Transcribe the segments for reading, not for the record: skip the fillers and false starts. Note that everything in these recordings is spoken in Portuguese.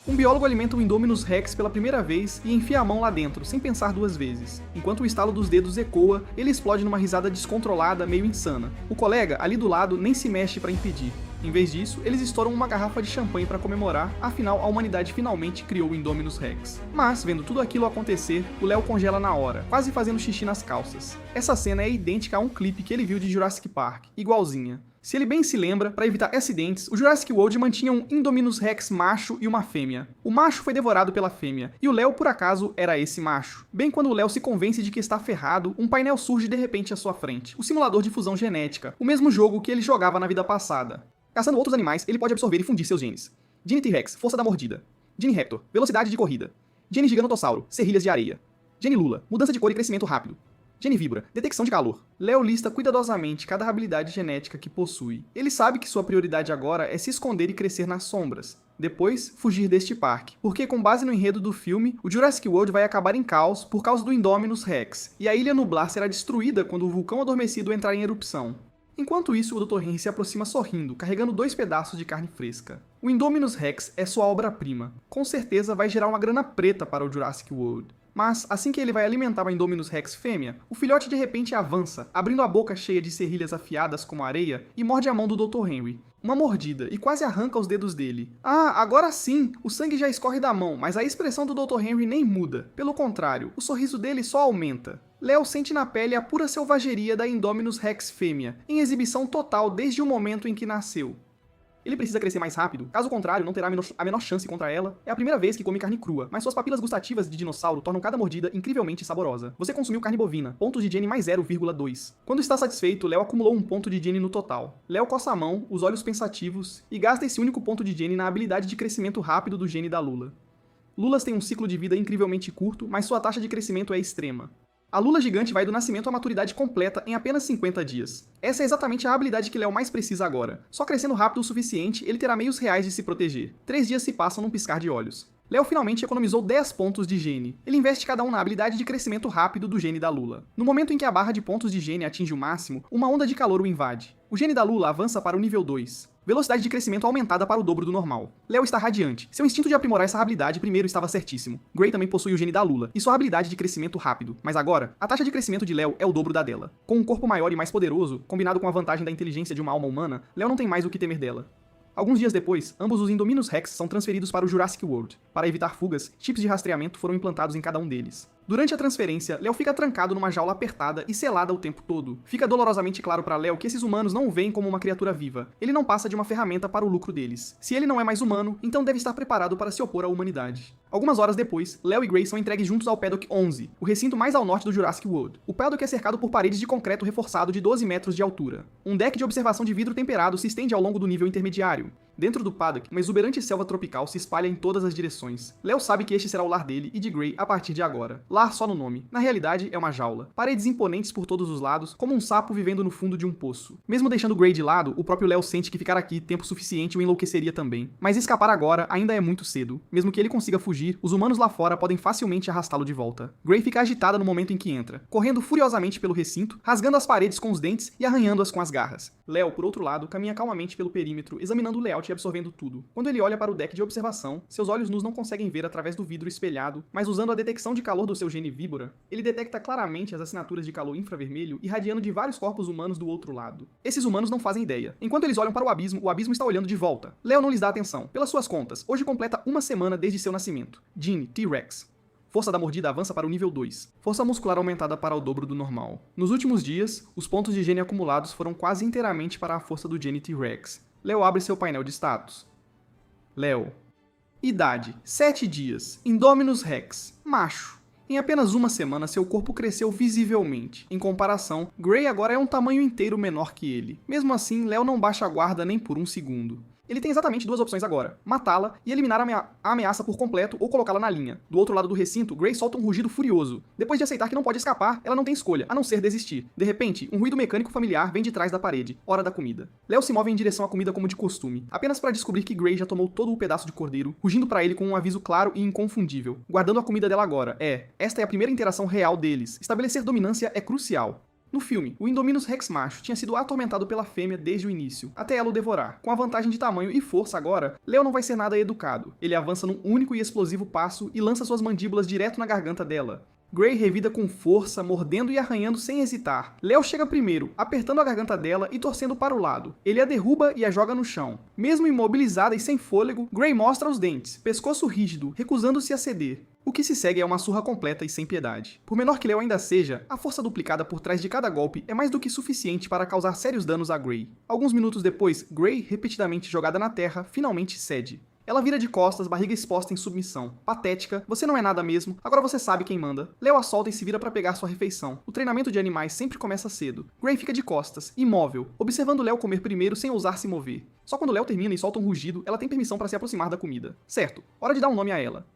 Um biólogo alimenta o Indominus Rex pela primeira vez e enfia a mão lá dentro, sem pensar duas vezes. Enquanto o estalo dos dedos ecoa, ele explode numa risada descontrolada, meio insana. O colega, ali do lado, nem se mexe para impedir. Em vez disso, eles estouram uma garrafa de champanhe para comemorar, afinal a humanidade finalmente criou o Indominus Rex. Mas, vendo tudo aquilo acontecer, o Léo congela na hora, quase fazendo xixi nas calças. Essa cena é idêntica a um clipe que ele viu de Jurassic Park, igualzinha. Se ele bem se lembra, para evitar acidentes, o Jurassic World mantinha um Indominus Rex macho e uma fêmea. O macho foi devorado pela fêmea, e o Léo, por acaso, era esse macho. Bem quando o Léo se convence de que está ferrado, um painel surge de repente à sua frente, o simulador de fusão genética, o mesmo jogo que ele jogava na vida passada. Caçando outros animais, ele pode absorver e fundir seus genes. Gene T-Rex, força da mordida. Gene Raptor, velocidade de corrida. Gene Gigantossauro, serrilhas de areia. Gene Lula, mudança de cor e crescimento rápido. Gene Vibra, detecção de calor. Léo lista cuidadosamente cada habilidade genética que possui. Ele sabe que sua prioridade agora é se esconder e crescer nas sombras. Depois, fugir deste parque. Porque, com base no enredo do filme, o Jurassic World vai acabar em caos por causa do Indominus Rex, e a Ilha Nublar será destruída quando o vulcão adormecido entrar em erupção. Enquanto isso, o Dr. Henry se aproxima sorrindo, carregando 2 pedaços de carne fresca. O Indominus Rex é sua obra-prima. Com certeza vai gerar uma grana preta para o Jurassic World. Mas, assim que ele vai alimentar a Indominus Rex fêmea, o filhote de repente avança, abrindo a boca cheia de serrilhas afiadas como areia e morde a mão do Dr. Henry. Uma mordida, e quase arranca os dedos dele. Ah, agora sim! O sangue já escorre da mão, mas a expressão do Dr. Henry nem muda. Pelo contrário, o sorriso dele só aumenta. Léo sente na pele a pura selvageria da Indominus Rex fêmea, em exibição total desde o momento em que nasceu. Ele precisa crescer mais rápido, caso contrário não terá a menor chance contra ela. É a primeira vez que come carne crua, mas suas papilas gustativas de dinossauro tornam cada mordida incrivelmente saborosa. Você consumiu carne bovina, pontos de gene mais 0,2. Quando está satisfeito, Léo acumulou um ponto de gene no total. Léo coça a mão, os olhos pensativos, e gasta esse único ponto de gene na habilidade de crescimento rápido do gene da Lula. Lulas têm um ciclo de vida incrivelmente curto, mas sua taxa de crescimento é extrema. A Lula gigante vai do nascimento à maturidade completa em apenas 50 dias. Essa é exatamente a habilidade que Léo mais precisa agora. Só crescendo rápido o suficiente, ele terá meios reais de se proteger. 3 dias se passam num piscar de olhos. Léo finalmente economizou 10 pontos de gene. Ele investe cada um na habilidade de crescimento rápido do gene da Lula. No momento em que a barra de pontos de gene atinge o máximo, uma onda de calor o invade. O gene da Lula avança para o nível 2. Velocidade de crescimento aumentada para o dobro do normal. Léo está radiante. Seu instinto de aprimorar essa habilidade primeiro estava certíssimo. Gray também possui o gene da Lula e sua habilidade de crescimento rápido. Mas agora, a taxa de crescimento de Léo é o dobro da dela. Com um corpo maior e mais poderoso, combinado com a vantagem da inteligência de uma alma humana, Léo não tem mais o que temer dela. Alguns dias depois, ambos os Indominus Rex são transferidos para o Jurassic World. Para evitar fugas, chips de rastreamento foram implantados em cada um deles. Durante a transferência, Léo fica trancado numa jaula apertada e selada o tempo todo. Fica dolorosamente claro para Léo que esses humanos não o veem como uma criatura viva. Ele não passa de uma ferramenta para o lucro deles. Se ele não é mais humano, então deve estar preparado para se opor à humanidade. Algumas horas depois, Léo e Gray são entregues juntos ao Paddock 11, o recinto mais ao norte do Jurassic World. O Paddock é cercado por paredes de concreto reforçado de 12 metros de altura. Um deck de observação de vidro temperado se estende ao longo do nível intermediário. Dentro do Paddock, uma exuberante selva tropical se espalha em todas as direções. Léo sabe que este será o lar dele e de Gray a partir de agora. Lar só no nome. Na realidade, é uma jaula. Paredes imponentes por todos os lados, como um sapo vivendo no fundo de um poço. Mesmo deixando Gray de lado, o próprio Léo sente que ficar aqui tempo suficiente o enlouqueceria também. Mas escapar agora ainda é muito cedo. Mesmo que ele consiga fugir, os humanos lá fora podem facilmente arrastá-lo de volta. Gray fica agitada no momento em que entra, correndo furiosamente pelo recinto, rasgando as paredes com os dentes e arranhando-as com as garras. Léo, por outro lado, caminha calmamente pelo perímetro, examinando o layout e absorvendo tudo. Quando ele olha para o deck de observação, seus olhos nus não conseguem ver através do vidro espelhado, mas usando a detecção de calor do seu gene víbora, ele detecta claramente as assinaturas de calor infravermelho irradiando de vários corpos humanos do outro lado. Esses humanos não fazem ideia. Enquanto eles olham para o abismo está olhando de volta. Léo não lhes dá atenção. Pelas suas contas, hoje completa uma semana desde seu nascimento. Gene T-Rex. Força da mordida avança para o nível 2. Força muscular aumentada para o dobro do normal. Nos últimos dias, os pontos de gene acumulados foram quase inteiramente para a força do Gene T-Rex. Léo abre seu painel de status. Léo. Idade: 7 dias. Indominus Rex. Macho. Em apenas uma semana, seu corpo cresceu visivelmente. Em comparação, Gray agora é um tamanho inteiro menor que ele. Mesmo assim, Léo não baixa a guarda nem por um segundo. Ele tem exatamente duas opções agora: matá-la e eliminar a ameaça por completo ou colocá-la na linha. Do outro lado do recinto, Gray solta um rugido furioso. Depois de aceitar que não pode escapar, ela não tem escolha, a não ser desistir. De repente, um ruído mecânico familiar vem de trás da parede. Hora da comida. Léo se move em direção à comida como de costume, apenas para descobrir que Gray já tomou todo o pedaço de cordeiro, rugindo para ele com um aviso claro e inconfundível. Guardando a comida dela agora. Esta é a primeira interação real deles. Estabelecer dominância é crucial. No filme, o Indominus Rex macho tinha sido atormentado pela fêmea desde o início, até ela o devorar. Com a vantagem de tamanho e força agora, Leo não vai ser nada educado. Ele avança num único e explosivo passo e lança suas mandíbulas direto na garganta dela. Grey revida com força, mordendo e arranhando sem hesitar. Leo chega primeiro, apertando a garganta dela e torcendo para o lado. Ele a derruba e a joga no chão. Mesmo imobilizada e sem fôlego, Grey mostra os dentes, pescoço rígido, recusando-se a ceder. O que se segue é uma surra completa e sem piedade. Por menor que Leo ainda seja, a força duplicada por trás de cada golpe é mais do que suficiente para causar sérios danos a Grey. Alguns minutos depois, Grey, repetidamente jogada na terra, finalmente cede. Ela vira de costas, barriga exposta em submissão. Patética, você não é nada mesmo, agora você sabe quem manda. Leo a solta e se vira para pegar sua refeição. O treinamento de animais sempre começa cedo. Grey fica de costas, imóvel, observando Leo comer primeiro sem ousar se mover. Só quando Leo termina e solta um rugido, ela tem permissão para se aproximar da comida. Certo, hora de dar um nome a ela.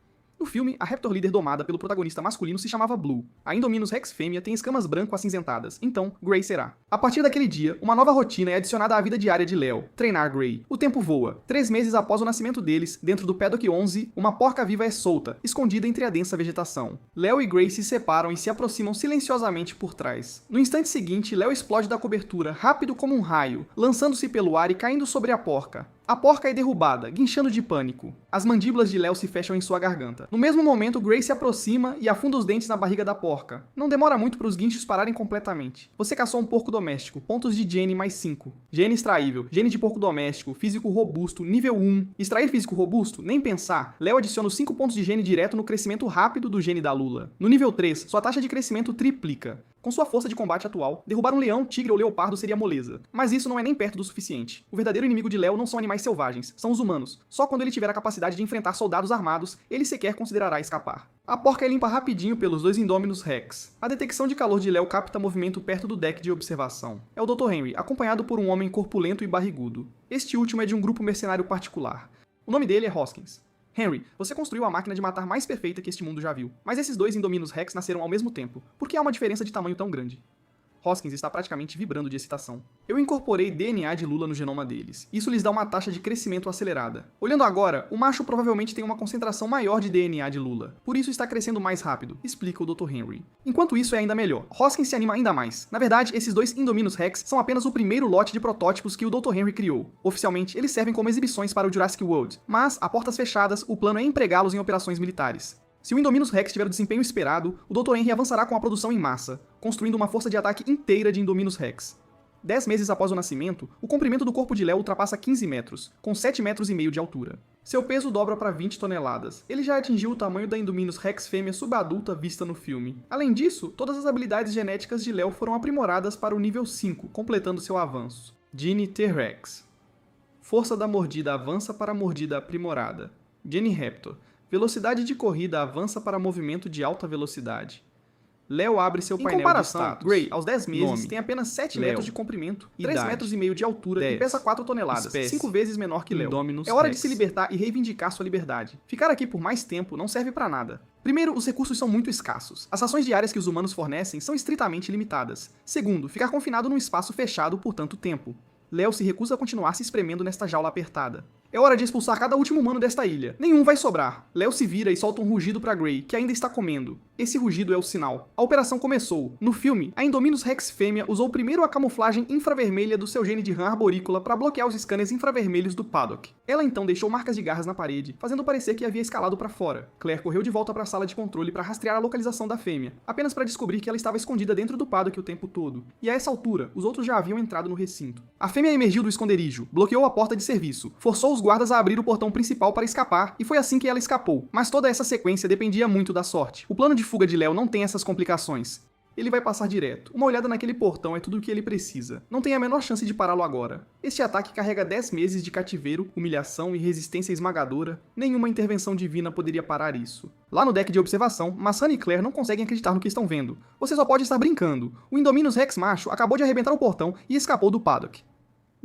No filme, a Raptor líder domada pelo protagonista masculino se chamava Blue. A Indominus Rex fêmea tem escamas branco-acinzentadas, então Grey será. A partir daquele dia, uma nova rotina é adicionada à vida diária de Leo: treinar Grey. O tempo voa. 3 meses após o nascimento deles, dentro do Paddock 11, uma porca viva é solta, escondida entre a densa vegetação. Leo e Grey se separam e se aproximam silenciosamente por trás. No instante seguinte, Leo explode da cobertura, rápido como um raio, lançando-se pelo ar e caindo sobre a porca. A porca é derrubada, guinchando de pânico. As mandíbulas de Leo se fecham em sua garganta. No mesmo momento, Grey se aproxima e afunda os dentes na barriga da porca. Não demora muito para os guinchos pararem completamente. Você caçou um porco doméstico, pontos de gene mais 5. Gene extraível, gene de porco doméstico, físico robusto, nível 1. Extrair físico robusto? Nem pensar. Leo adiciona os 5 pontos de gene direto no crescimento rápido do gene da Lula. No nível 3, sua taxa de crescimento triplica. Com sua força de combate atual, derrubar um leão, tigre ou leopardo seria moleza. Mas isso não é nem perto do suficiente. O verdadeiro inimigo de Leo não são animais selvagens, são os humanos. Só quando ele tiver a capacidade de enfrentar soldados armados, ele sequer considerará escapar. A porca é limpa rapidinho pelos 2 Indominus Rex. A detecção de calor de Leo capta movimento perto do deck de observação. É o Dr. Henry, acompanhado por um homem corpulento e barrigudo. Este último é de um grupo mercenário particular. O nome dele é Hoskins. Henry, você construiu a máquina de matar mais perfeita que este mundo já viu. Mas esses 2 Indominus Rex nasceram ao mesmo tempo. Por que há uma diferença de tamanho tão grande? Hoskins está praticamente vibrando de excitação. Eu incorporei DNA de Lula no genoma deles. Isso lhes dá uma taxa de crescimento acelerada. Olhando agora, o macho provavelmente tem uma concentração maior de DNA de Lula. Por isso está crescendo mais rápido, explica o Dr. Henry. Enquanto isso é ainda melhor. Hoskins se anima ainda mais. Na verdade, esses 2 Indominus Rex são apenas o primeiro lote de protótipos que o Dr. Henry criou. Oficialmente, eles servem como exibições para o Jurassic World. Mas, a portas fechadas, o plano é empregá-los em operações militares. Se o Indominus Rex tiver o desempenho esperado, o Dr. Henry avançará com a produção em massa, construindo uma força de ataque inteira de Indominus Rex. 10 meses após o nascimento, o comprimento do corpo de Leo ultrapassa 15 metros, com 7,5 metros de altura. Seu peso dobra para 20 toneladas. Ele já atingiu o tamanho da Indominus Rex fêmea subadulta vista no filme. Além disso, todas as habilidades genéticas de Leo foram aprimoradas para o nível 5, completando seu avanço. Gene T-Rex. Força da mordida avança para a mordida aprimorada. Gene Raptor. Velocidade de corrida avança para movimento de alta velocidade. Leo abre seu painel de status. Grey, aos 10 meses, nome, tem apenas 7 metros de comprimento, 3,5 metros de altura 10, e pesa 4 toneladas, 5 vezes menor que Leo. É hora de se libertar e reivindicar sua liberdade. Ficar aqui por mais tempo não serve para nada. Primeiro, os recursos são muito escassos. As rações diárias que os humanos fornecem são estritamente limitadas. Segundo, ficar confinado num espaço fechado por tanto tempo. Leo se recusa a continuar se espremendo nesta jaula apertada. É hora de expulsar cada último humano desta ilha. Nenhum vai sobrar. Leo se vira e solta um rugido para Grey, que ainda está comendo. Esse rugido é o sinal. A operação começou. No filme, a Indominus Rex fêmea usou primeiro a camuflagem infravermelha do seu gene de rã arborícola para bloquear os scanners infravermelhos do Paddock. Ela então deixou marcas de garras na parede, fazendo parecer que havia escalado para fora. Claire correu de volta para a sala de controle para rastrear a localização da fêmea, apenas para descobrir que ela estava escondida dentro do Paddock o tempo todo. E a essa altura, os outros já haviam entrado no recinto. A fêmea emergiu do esconderijo, bloqueou a porta de serviço, forçou os guardas a abrir o portão principal para escapar, e foi assim que ela escapou. Mas toda essa sequência dependia muito da sorte. O plano de fuga de Leo não tem essas complicações. Ele vai passar direto. Uma olhada naquele portão é tudo o que ele precisa. Não tem a menor chance de pará-lo agora. Este ataque carrega 10 meses de cativeiro, humilhação e resistência esmagadora. Nenhuma intervenção divina poderia parar isso. Lá no deck de observação, Massan e Claire não conseguem acreditar no que estão vendo. Você só pode estar brincando. O Indominus Rex macho acabou de arrebentar o portão e escapou do Paddock.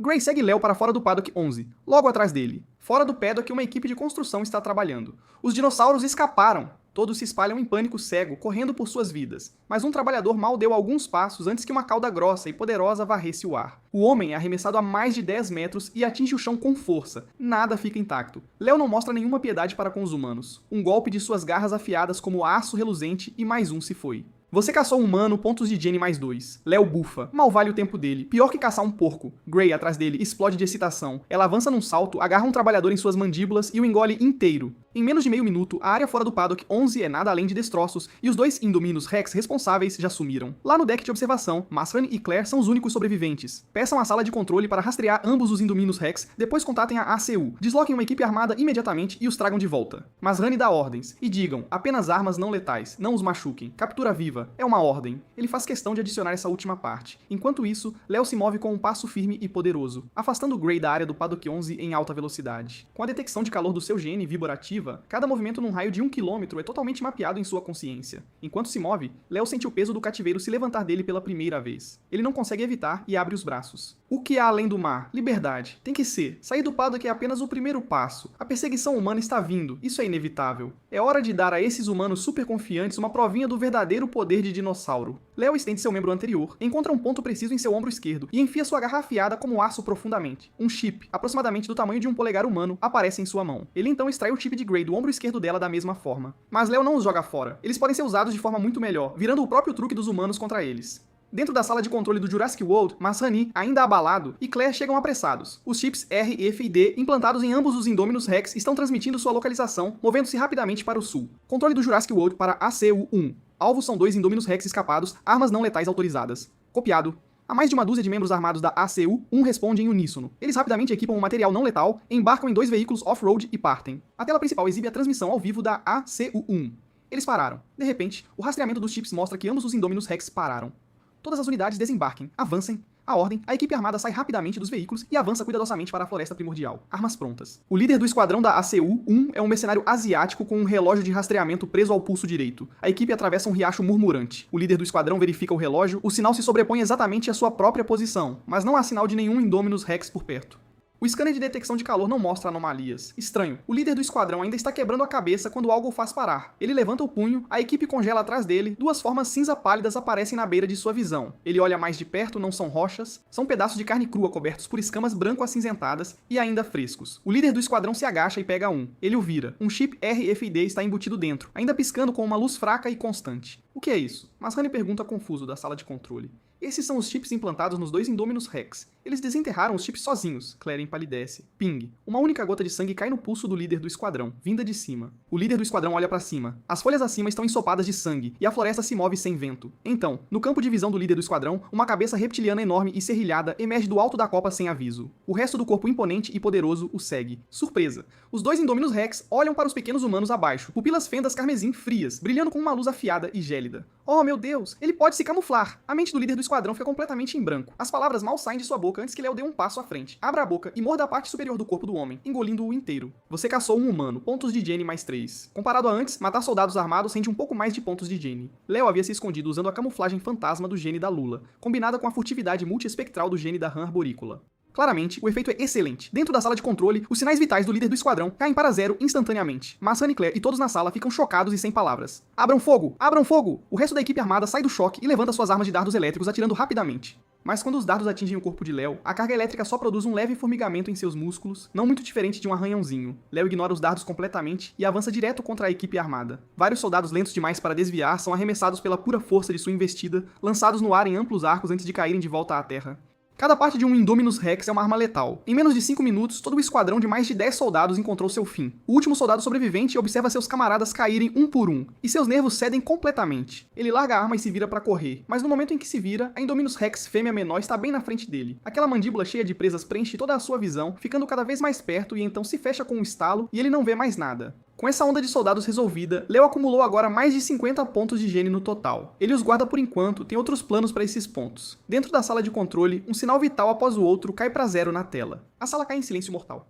Grey segue Leo para fora do Paddock 11, logo atrás dele. Fora do Paddock, uma equipe de construção está trabalhando. Os dinossauros escaparam! Todos se espalham em pânico cego, correndo por suas vidas. Mas um trabalhador mal deu alguns passos antes que uma cauda grossa e poderosa varresse o ar. O homem é arremessado a mais de 10 metros e atinge o chão com força. Nada fica intacto. Leo não mostra nenhuma piedade para com os humanos. Um golpe de suas garras afiadas como aço reluzente e mais um se foi. Você caçou um humano, pontos de Jenny mais 2. Léo bufa. Mal vale o tempo dele. Pior que caçar um porco. Gray, atrás dele, explode de excitação. Ela avança num salto, agarra um trabalhador em suas mandíbulas e o engole inteiro. Em menos de meio minuto, a área fora do paddock 11 é nada além de destroços e os dois Indominus Rex responsáveis já sumiram. Lá no deck de observação, Masrani e Claire são os únicos sobreviventes. Peçam a sala de controle para rastrear ambos os Indominus Rex, depois contatem a ACU. Desloquem uma equipe armada imediatamente e os tragam de volta. Masrani dá ordens e digam, apenas armas não letais, não os machuquem. Captura viva. É uma ordem. Ele faz questão de adicionar essa última parte. Enquanto isso, Léo se move com um passo firme e poderoso, afastando Gray da área do paddock 11 em alta velocidade. Com a detecção de calor do seu gene viborativa, cada movimento num raio de 1 km é totalmente mapeado em sua consciência. Enquanto se move, Léo sente o peso do cativeiro se levantar dele pela primeira vez. Ele não consegue evitar e abre os braços. O que há além do mar? Liberdade. Tem que ser. Sair do paddock é apenas o primeiro passo. A perseguição humana está vindo. Isso é inevitável. É hora de dar a esses humanos super confiantes uma provinha do verdadeiro poder de dinossauro. Léo estende seu membro anterior, encontra um ponto preciso em seu ombro esquerdo e enfia sua garra afiada como aço profundamente. Um chip, aproximadamente do tamanho de um polegar humano, aparece em sua mão. Ele então extrai o chip de Gray do ombro esquerdo dela da mesma forma. Mas Léo não os joga fora. Eles podem ser usados de forma muito melhor, virando o próprio truque dos humanos contra eles. Dentro da sala de controle do Jurassic World, Masrani, ainda abalado, e Claire chegam apressados. Os chips R, F e D, implantados em ambos os Indominus Rex, estão transmitindo sua localização, movendo-se rapidamente para o sul. Controle do Jurassic World para ACU-1. Alvos são 2 Indominus Rex escapados, armas não letais autorizadas. Copiado. Há mais de uma dúzia de membros armados da ACU, um responde em uníssono. Eles rapidamente equipam um material não letal, embarcam em 2 veículos off-road e partem. A tela principal exibe a transmissão ao vivo da ACU-1. Eles pararam. De repente, o rastreamento dos chips mostra que ambos os Indominus Rex pararam. Todas as unidades desembarquem, avancem. A ordem, a equipe armada sai rapidamente dos veículos e avança cuidadosamente para a floresta primordial. Armas prontas. O líder do esquadrão da ACU-1 é um mercenário asiático com um relógio de rastreamento preso ao pulso direito. A equipe atravessa um riacho murmurante. O líder do esquadrão verifica o relógio, o sinal se sobrepõe exatamente à sua própria posição, mas não há sinal de nenhum Indominus Rex por perto. O scanner de detecção de calor não mostra anomalias. Estranho. O líder do esquadrão ainda está quebrando a cabeça quando algo o faz parar. Ele levanta o punho, a equipe congela atrás dele, 2 formas cinza pálidas aparecem na beira de sua visão. Ele olha mais de perto, não são rochas, são pedaços de carne crua cobertos por escamas branco-acinzentadas e ainda frescos. O líder do esquadrão se agacha e pega um. Ele o vira. Um chip RFID está embutido dentro, ainda piscando com uma luz fraca e constante. O que é isso? Masrani pergunta confuso da sala de controle. Esses são os chips implantados nos 2 Indominus Rex. Eles desenterraram os chips sozinhos. Claire empalidece. Ping. Uma única gota de sangue cai no pulso do líder do esquadrão, vinda de cima. O líder do esquadrão olha para cima. As folhas acima estão ensopadas de sangue, e a floresta se move sem vento. Então, no campo de visão do líder do esquadrão, uma cabeça reptiliana enorme e serrilhada emerge do alto da copa sem aviso. O resto do corpo imponente e poderoso o segue. Surpresa. Os 2 Indominus Rex olham para os pequenos humanos abaixo, pupilas fendas carmesim frias, brilhando com uma luz afiada e gélida. Oh, meu Deus! Ele pode se camuflar! A mente do líder do esquadrão fica completamente em branco. As palavras mal saem de sua boca antes que Léo dê um passo à frente. Abra a boca e morda a parte superior do corpo do homem, engolindo-o inteiro. Você caçou um humano, pontos de Jenny mais 3. Comparado a antes, matar soldados armados rende um pouco mais de pontos de Jenny. Léo havia se escondido usando a camuflagem fantasma do gene da Lula, combinada com a furtividade multiespectral do gene da rã arborícola. Claramente, o efeito é excelente. Dentro da sala de controle, os sinais vitais do líder do esquadrão caem para 0 instantaneamente. Masrani, Claire e todos na sala ficam chocados e sem palavras. Abram fogo! Abram fogo! O resto da equipe armada sai do choque e levanta suas armas de dardos elétricos atirando rapidamente. Mas quando os dardos atingem o corpo de Léo, a carga elétrica só produz um leve formigamento em seus músculos, não muito diferente de um arranhãozinho. Léo ignora os dardos completamente e avança direto contra a equipe armada. Vários soldados lentos demais para desviar são arremessados pela pura força de sua investida, lançados no ar em amplos arcos antes de caírem de volta à terra. Cada parte de um Indominus Rex é uma arma letal. Em menos de 5 minutos, todo o esquadrão de mais de 10 soldados encontrou seu fim. O último soldado sobrevivente observa seus camaradas caírem um por um, e seus nervos cedem completamente. Ele larga a arma e se vira para correr, mas no momento em que se vira, a Indominus Rex fêmea menor está bem na frente dele. Aquela mandíbula cheia de presas preenche toda a sua visão, ficando cada vez mais perto e então se fecha com um estalo e ele não vê mais nada. Com essa onda de soldados resolvida, Léo acumulou agora mais de 50 pontos de gene no total. Ele os guarda por enquanto, tem outros planos para esses pontos. Dentro da sala de controle, um sinal vital após o outro cai para 0 na tela. A sala cai em silêncio mortal.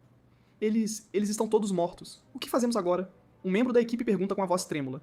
Eles estão todos mortos. O que fazemos agora? Um membro da equipe pergunta com a voz trêmula.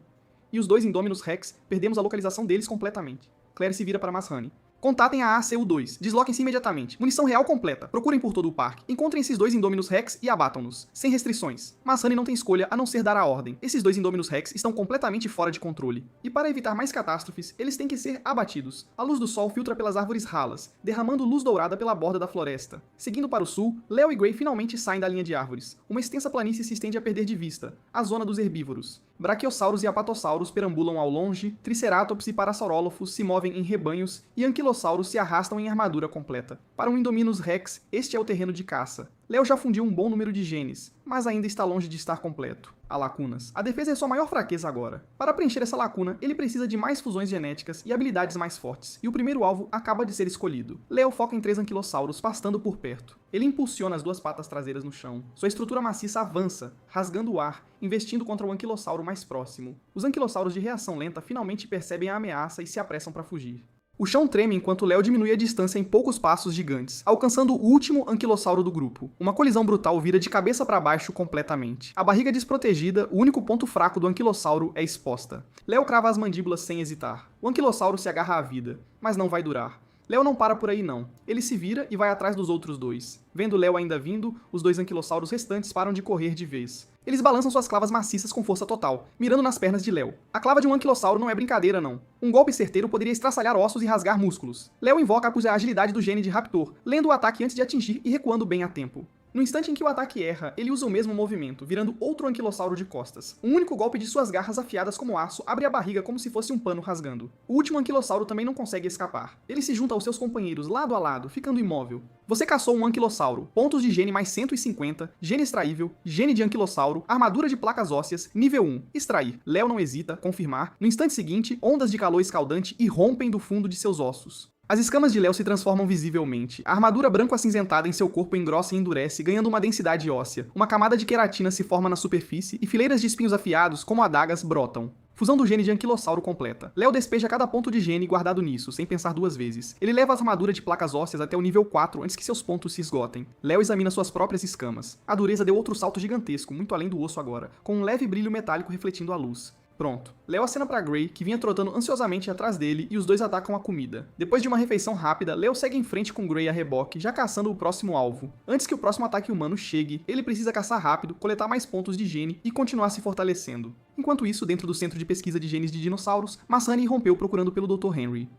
E os 2 Indominus Rex, perdemos a localização deles completamente. Claire se vira para Masrani. Contatem a ACU-2. Desloquem-se imediatamente. Munição real completa. Procurem por todo o parque. Encontrem esses dois Indominus Rex e abatam-nos. Sem restrições. Mas Honey não tem escolha a não ser dar a ordem. Esses dois Indominus Rex estão completamente fora de controle. E para evitar mais catástrofes, eles têm que ser abatidos. A luz do sol filtra pelas árvores ralas, derramando luz dourada pela borda da floresta. Seguindo para o sul, Leo e Gray finalmente saem da linha de árvores. Uma extensa planície se estende a perder de vista. A zona dos herbívoros. Braquiossauros e apatossauros perambulam ao longe, Triceratops e Parasaurolophus se movem em rebanhos e anquilossauros se arrastam em armadura completa. Para um Indominus Rex, este é o terreno de caça. Leo já fundiu um bom número de genes, mas ainda está longe de estar completo. Há lacunas. A defesa é sua maior fraqueza agora. Para preencher essa lacuna, ele precisa de mais fusões genéticas e habilidades mais fortes, e o primeiro alvo acaba de ser escolhido. Leo foca em 3 anquilossauros pastando por perto. Ele impulsiona as 2 patas traseiras no chão. Sua estrutura maciça avança, rasgando o ar, investindo contra o anquilossauro mais próximo. Os anquilossauros de reação lenta finalmente percebem a ameaça e se apressam para fugir. O chão treme enquanto Leo diminui a distância em poucos passos gigantes, alcançando o último anquilossauro do grupo. Uma colisão brutal vira de cabeça para baixo completamente. A barriga desprotegida, o único ponto fraco do anquilossauro, é exposta. Leo crava as mandíbulas sem hesitar. O anquilossauro se agarra à vida, mas não vai durar. Leo não para por aí não. Ele se vira e vai atrás dos outros dois. Vendo Leo ainda vindo, os 2 anquilossauros restantes param de correr de vez. Eles balançam suas clavas maciças com força total, mirando nas pernas de Leo. A clava de um anquilossauro não é brincadeira não. Um golpe certeiro poderia estraçalhar ossos e rasgar músculos. Leo invoca a agilidade do gene de Raptor, lendo o ataque antes de atingir e recuando bem a tempo. No instante em que o ataque erra, ele usa o mesmo movimento, virando outro anquilossauro de costas. Um único golpe de suas garras afiadas como aço abre a barriga como se fosse um pano rasgando. O último anquilossauro também não consegue escapar. Ele se junta aos seus companheiros lado a lado, ficando imóvel. Você caçou um anquilossauro, pontos de gene mais 150, gene extraível, gene de anquilossauro, armadura de placas ósseas, nível 1, extrair. Leo não hesita, confirmar. No instante seguinte, ondas de calor escaldante irrompem do fundo de seus ossos. As escamas de Leo se transformam visivelmente. A armadura branco-acinzentada em seu corpo engrossa e endurece, ganhando uma densidade óssea. Uma camada de queratina se forma na superfície e fileiras de espinhos afiados, como adagas, brotam. Fusão do gene de anquilossauro completa. Leo despeja cada ponto de gene guardado nisso, sem pensar 2 vezes. Ele leva a armadura de placas ósseas até o nível 4 antes que seus pontos se esgotem. Leo examina suas próprias escamas. A dureza deu outro salto gigantesco, muito além do osso agora, com um leve brilho metálico refletindo a luz. Pronto. Leo acena pra Gray, que vinha trotando ansiosamente atrás dele, e os dois atacam a comida. Depois de uma refeição rápida, Leo segue em frente com Gray a reboque, já caçando o próximo alvo. Antes que o próximo ataque humano chegue, ele precisa caçar rápido, coletar mais pontos de gene e continuar se fortalecendo. Enquanto isso, dentro do centro de pesquisa de genes de dinossauros, Massani irrompeu procurando pelo Dr. Henry.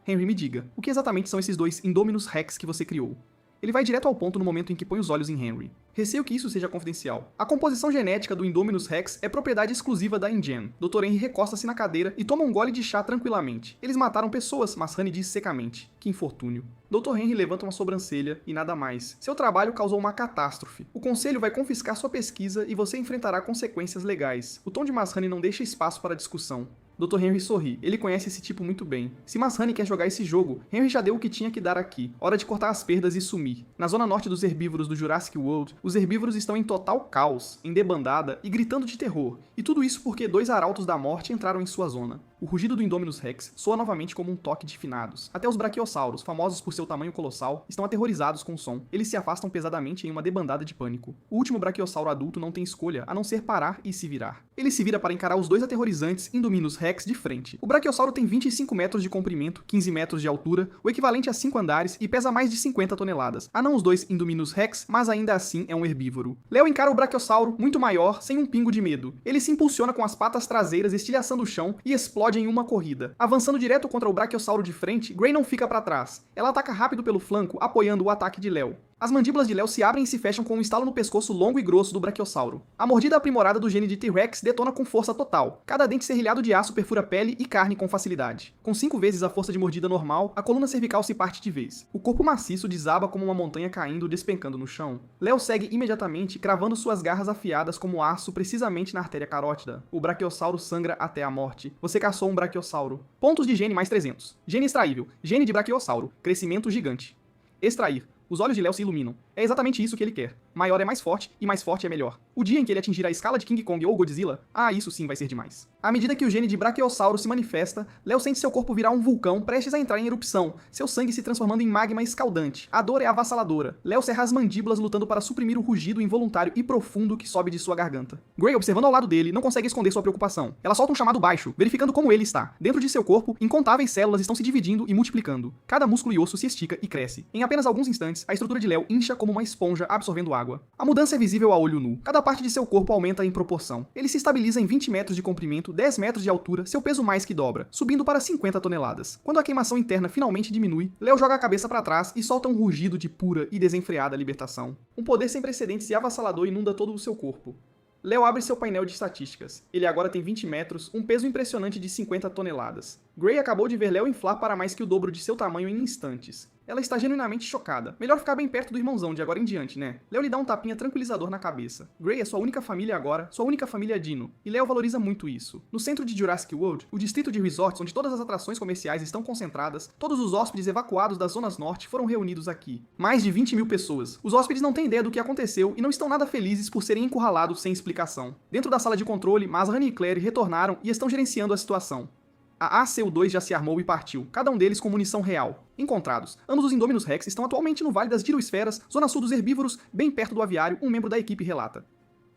Henry, me diga, o que exatamente são esses 2 Indominus Rex que você criou? Ele vai direto ao ponto no momento em que põe os olhos em Henry. Receio que isso seja confidencial. A composição genética do Indominus Rex é propriedade exclusiva da InGen. Dr. Henry recosta-se na cadeira e toma um gole de chá tranquilamente. Eles mataram pessoas, mas Honey diz secamente. Que infortúnio. Dr. Henry levanta uma sobrancelha e nada mais. Seu trabalho causou uma catástrofe. O conselho vai confiscar sua pesquisa e você enfrentará consequências legais. O tom de Honey não deixa espaço para discussão. Dr. Henry sorri. Ele conhece esse tipo muito bem. Se Honey quer jogar esse jogo, Henry já deu o que tinha que dar aqui. Hora de cortar as perdas e sumir. Na zona norte dos herbívoros do Jurassic World, os herbívoros estão em total caos, em debandada e gritando de terror. E tudo isso porque 2 arautos da morte entraram em sua zona. O rugido do Indominus Rex soa novamente como um toque de finados. Até os braquiossauros, famosos por seu tamanho colossal, estão aterrorizados com o som. Eles se afastam pesadamente em uma debandada de pânico. O último braquiossauro adulto não tem escolha a não ser parar e se virar. Ele se vira para encarar os 2 aterrorizantes Indominus Rex de frente. O braquiossauro tem 25 metros de comprimento, 15 metros de altura, o equivalente a 5 andares e pesa mais de 50 toneladas. Há não os 2 Indominus Rex, mas ainda assim é um herbívoro. Leo encara o braquiossauro, muito maior, sem um pingo de medo. Ele se impulsiona com as patas traseiras estilhaçando o chão e explode em uma corrida. Avançando direto contra o braquiossauro de frente, Gray não fica para trás. Ela ataca rápido pelo flanco, apoiando o ataque de Leo. As mandíbulas de Leo se abrem e se fecham com um estalo no pescoço longo e grosso do braquiossauro. A mordida aprimorada do gene de T-Rex detona com força total. Cada dente serrilhado de aço perfura pele e carne com facilidade. Com 5 vezes a força de mordida normal, a coluna cervical se parte de vez. O corpo maciço desaba como uma montanha caindo, despencando no chão. Leo segue imediatamente, cravando suas garras afiadas como aço precisamente na artéria carótida. O braquiossauro sangra até a morte. Você caçou um braquiossauro. Pontos de gene mais 300. Gene extraível. Gene de braquiossauro. Crescimento gigante. Extrair. Os olhos de Leo se iluminam. É exatamente isso que ele quer. Maior é mais forte e mais forte é melhor. O dia em que ele atingir a escala de King Kong ou Godzilla, isso sim vai ser demais. À medida que o gene de Brachiosaurus se manifesta, Léo sente seu corpo virar um vulcão prestes a entrar em erupção, seu sangue se transformando em magma escaldante. A dor é avassaladora. Léo cerra as mandíbulas lutando para suprimir o rugido involuntário e profundo que sobe de sua garganta. Gray, observando ao lado dele, não consegue esconder sua preocupação. Ela solta um chamado baixo, verificando como ele está. Dentro de seu corpo, incontáveis células estão se dividindo e multiplicando. Cada músculo e osso se estica e cresce. Em apenas alguns instantes, a estrutura de Léo incha como uma esponja absorvendo água. A mudança é visível a olho nu. Cada parte de seu corpo aumenta em proporção. Ele se estabiliza em 20 metros de comprimento, 10 metros de altura, seu peso mais que dobra, subindo para 50 toneladas. Quando a queimação interna finalmente diminui, Léo joga a cabeça para trás e solta um rugido de pura e desenfreada libertação. Um poder sem precedentes e avassalador inunda todo o seu corpo. Léo abre seu painel de estatísticas. Ele agora tem 20 metros, um peso impressionante de 50 toneladas. Gray acabou de ver Léo inflar para mais que o dobro de seu tamanho em instantes. Ela está genuinamente chocada. Melhor ficar bem perto do irmãozão de agora em diante, né? Léo lhe dá um tapinha tranquilizador na cabeça. Gray é sua única família agora, sua única família Dino. E Léo valoriza muito isso. No centro de Jurassic World, o distrito de resorts onde todas as atrações comerciais estão concentradas, todos os hóspedes evacuados das zonas norte foram reunidos aqui. Mais de 20 mil pessoas. Os hóspedes não têm ideia do que aconteceu e não estão nada felizes por serem encurralados sem explicação. Dentro da sala de controle, Masrani e Claire retornaram e estão gerenciando a situação. A ACU-2 já se armou e partiu, cada um deles com munição real. Encontrados, ambos os Indominus Rex estão atualmente no Vale das Giroesferas, zona sul dos herbívoros, bem perto do aviário, um membro da equipe relata.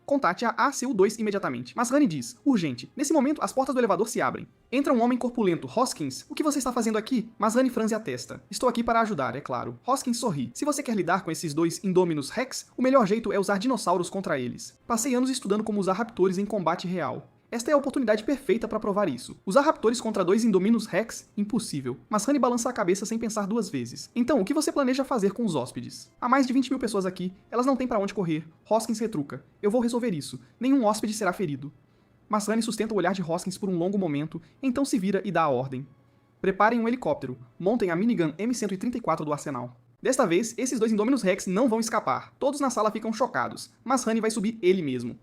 Contate a ACU-2 imediatamente. Mas Rani diz, urgente. Nesse momento, as portas do elevador se abrem. Entra um homem corpulento. Hoskins, o que você está fazendo aqui? Mas Rani franze a testa. Estou aqui para ajudar, é claro. Hoskins sorri. Se você quer lidar com esses dois Indominus Rex, o melhor jeito é usar dinossauros contra eles. Passei anos estudando como usar raptores em combate real. Esta é a oportunidade perfeita para provar isso. Usar raptores contra dois Indominus Rex? Impossível. Mas Rani balança a cabeça sem pensar duas vezes. Então, o que você planeja fazer com os hóspedes? Há mais de 20 mil pessoas aqui, elas não têm para onde correr. Hoskins retruca. Eu vou resolver isso. Nenhum hóspede será ferido. Mas Rani sustenta o olhar de Hoskins por um longo momento, então se vira e dá a ordem. Preparem um helicóptero. Montem a minigun M134 do arsenal. Desta vez, esses dois Indominus Rex não vão escapar. Todos na sala ficam chocados. Mas Rani vai subir ele mesmo.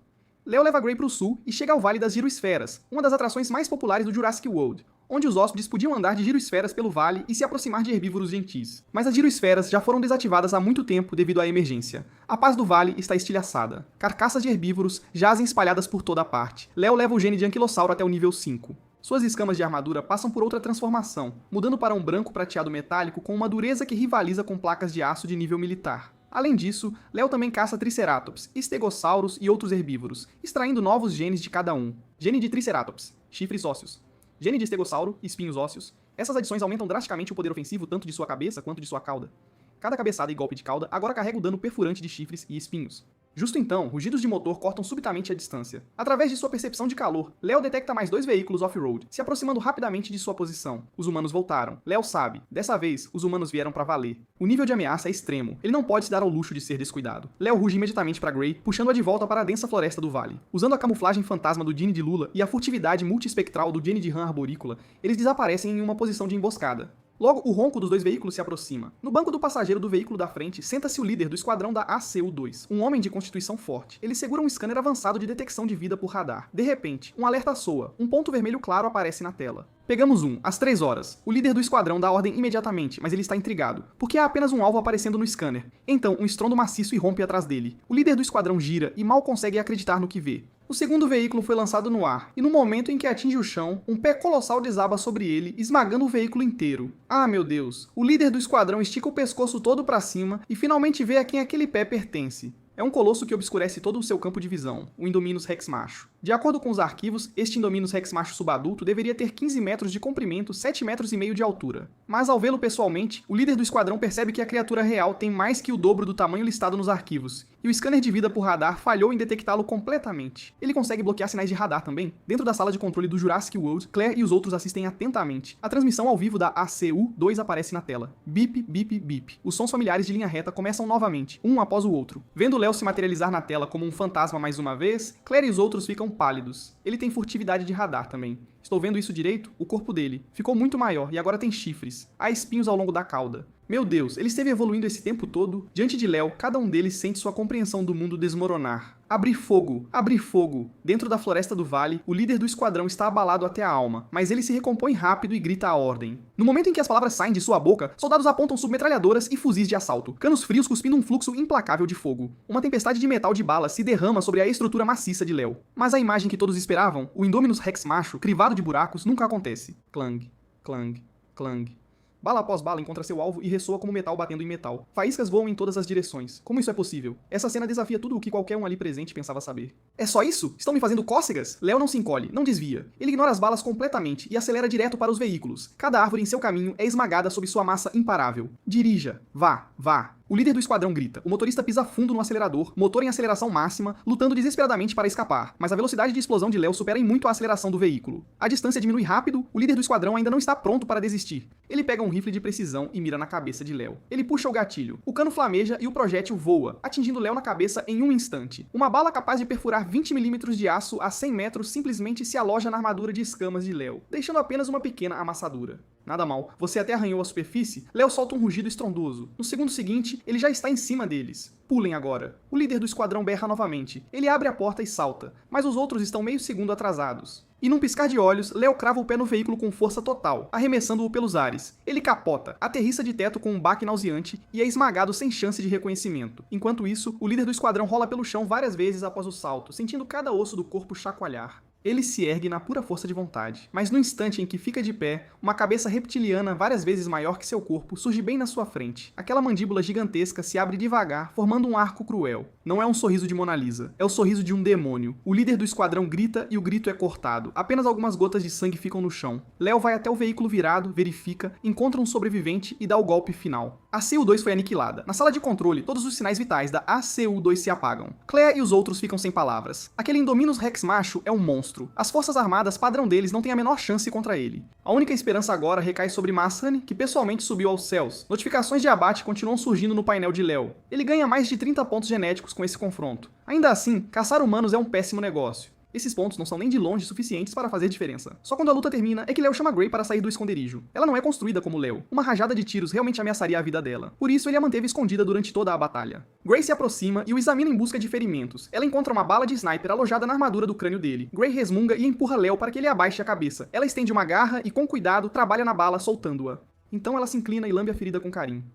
Léo leva Gray para o sul e chega ao Vale das Giroesferas, uma das atrações mais populares do Jurassic World, onde os hóspedes podiam andar de giroesferas pelo vale e se aproximar de herbívoros gentis. Mas as giroesferas já foram desativadas há muito tempo devido à emergência. A paz do vale está estilhaçada. Carcaças de herbívoros jazem espalhadas por toda a parte. Léo leva o gene de anquilossauro até o nível 5. Suas escamas de armadura passam por outra transformação, mudando para um branco prateado metálico com uma dureza que rivaliza com placas de aço de nível militar. Além disso, Léo também caça Triceratops, Stegossauros e outros herbívoros, extraindo novos genes de cada um. Gene de Triceratops, chifres ósseos. Gene de Stegossauro, espinhos ósseos. Essas adições aumentam drasticamente o poder ofensivo tanto de sua cabeça quanto de sua cauda. Cada cabeçada e golpe de cauda agora carrega o dano perfurante de chifres e espinhos. Justo então, rugidos de motor cortam subitamente a distância. Através de sua percepção de calor, Léo detecta mais dois veículos off-road, se aproximando rapidamente de sua posição. Os humanos voltaram. Léo sabe. Dessa vez, os humanos vieram pra valer. O nível de ameaça é extremo. Ele não pode se dar ao luxo de ser descuidado. Léo ruge imediatamente pra Gray, puxando-a de volta para a densa floresta do vale. Usando a camuflagem fantasma do Gene de Lula e a furtividade multiespectral do Gene de rã arborícola, eles desaparecem em uma posição de emboscada. Logo, o ronco dos dois veículos se aproxima. No banco do passageiro do veículo da frente, senta-se o líder do esquadrão da ACU-2, um homem de constituição forte. Ele segura um scanner avançado de detecção de vida por radar. De repente, um alerta soa. Um ponto vermelho claro aparece na tela. Pegamos às 3 horas. O líder do esquadrão dá ordem imediatamente, mas ele está intrigado, porque há apenas um alvo aparecendo no scanner. Então, um estrondo maciço irrompe atrás dele. O líder do esquadrão gira e mal consegue acreditar no que vê. O segundo veículo foi lançado no ar, e no momento em que atinge o chão, um pé colossal desaba sobre ele, esmagando o veículo inteiro. Ah, meu Deus! O líder do esquadrão estica o pescoço todo para cima e finalmente vê a quem aquele pé pertence. É um colosso que obscurece todo o seu campo de visão, o Indominus Rex macho. De acordo com os arquivos, este Indominus Rex macho subadulto deveria ter 15 metros de comprimento, 7 metros e meio de altura. Mas ao vê-lo pessoalmente, o líder do esquadrão percebe que a criatura real tem mais que o dobro do tamanho listado nos arquivos, e o scanner de vida por radar falhou em detectá-lo completamente. Ele consegue bloquear sinais de radar também. Dentro da sala de controle do Jurassic World, Claire e os outros assistem atentamente. A transmissão ao vivo da ACU-2 aparece na tela. Bip, bip, bip. Os sons familiares de linha reta começam novamente, um após o outro. Vendo Léo se materializar na tela como um fantasma mais uma vez, Claire e os outros ficam pálidos. Ele tem furtividade de radar também. Estou vendo isso direito? O corpo dele ficou muito maior e agora tem chifres. Há espinhos ao longo da cauda. Meu Deus, ele esteve evoluindo esse tempo todo? Diante de Léo, cada um deles sente sua compreensão do mundo desmoronar. Abrir fogo! Abrir fogo! Dentro da floresta do vale, o líder do esquadrão está abalado até a alma, mas ele se recompõe rápido e grita a ordem. No momento em que as palavras saem de sua boca, soldados apontam submetralhadoras e fuzis de assalto, canos frios cuspindo um fluxo implacável de fogo. Uma tempestade de metal de balas se derrama sobre a estrutura maciça de Léo. Mas a imagem que todos esperavam, o Indominus Rex macho, crivado de buracos, nunca acontece. Clang, clang, clang. Bala após bala encontra seu alvo e ressoa como metal batendo em metal. Faíscas voam em todas as direções. Como isso é possível? Essa cena desafia tudo o que qualquer um ali presente pensava saber. É só isso? Estão me fazendo cócegas? Léo não se encolhe, não desvia. Ele ignora as balas completamente e acelera direto para os veículos. Cada árvore em seu caminho é esmagada sob sua massa imparável. Dirija. Vá, vá. O líder do esquadrão grita. O motorista pisa fundo no acelerador, motor em aceleração máxima, lutando desesperadamente para escapar, mas a velocidade de explosão de Léo supera em muito a aceleração do veículo. A distância diminui rápido, o líder do esquadrão ainda não está pronto para desistir. Ele pega um rifle de precisão e mira na cabeça de Léo. Ele puxa o gatilho. O cano flameja e o projétil voa, atingindo Léo na cabeça em um instante. Uma bala capaz de perfurar 20 milímetros de aço a 100 metros simplesmente se aloja na armadura de escamas de Léo, deixando apenas uma pequena amassadura. Nada mal, você até arranhou a superfície? Léo solta um rugido estrondoso. No segundo seguinte, ele já está em cima deles. Pulem agora. O líder do esquadrão berra novamente. Ele abre a porta e salta, mas os outros estão meio segundo atrasados. E num piscar de olhos, Léo crava o pé no veículo com força total, arremessando-o pelos ares. Ele capota, aterrissa de teto com um baque nauseante e é esmagado sem chance de reconhecimento. Enquanto isso, o líder do esquadrão rola pelo chão várias vezes após o salto, sentindo cada osso do corpo chacoalhar. Ele se ergue na pura força de vontade, mas no instante em que fica de pé, uma cabeça reptiliana várias vezes maior que seu corpo surge bem na sua frente. Aquela mandíbula gigantesca se abre devagar, formando um arco cruel. Não é um sorriso de Mona Lisa, é o sorriso de um demônio. O líder do esquadrão grita e o grito é cortado. Apenas algumas gotas de sangue ficam no chão. Léo vai até o veículo virado, verifica, encontra um sobrevivente e dá o golpe final. A CU-2 foi aniquilada. Na sala de controle, todos os sinais vitais da ACU-2 se apagam. Claire e os outros ficam sem palavras. Aquele Indominus Rex macho é um monstro. As forças armadas padrão deles não têm a menor chance contra ele. A única esperança agora recai sobre Masani, que pessoalmente subiu aos céus. Notificações de abate continuam surgindo no painel de Léo. Ele ganha mais de 30 pontos genéticos com esse confronto. Ainda assim, caçar humanos é um péssimo negócio. Esses pontos não são nem de longe suficientes para fazer diferença. Só quando a luta termina é que Léo chama Gray para sair do esconderijo. Ela não é construída como Léo. Uma rajada de tiros realmente ameaçaria a vida dela. Por isso ele a manteve escondida durante toda a batalha. Gray se aproxima e o examina em busca de ferimentos. Ela encontra uma bala de sniper alojada na armadura do crânio dele. Gray resmunga e empurra Léo para que ele abaixe a cabeça. Ela estende uma garra e com cuidado trabalha na bala soltando-a. Então ela se inclina e lambe a ferida com carinho.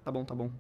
Tá bom, tá bom.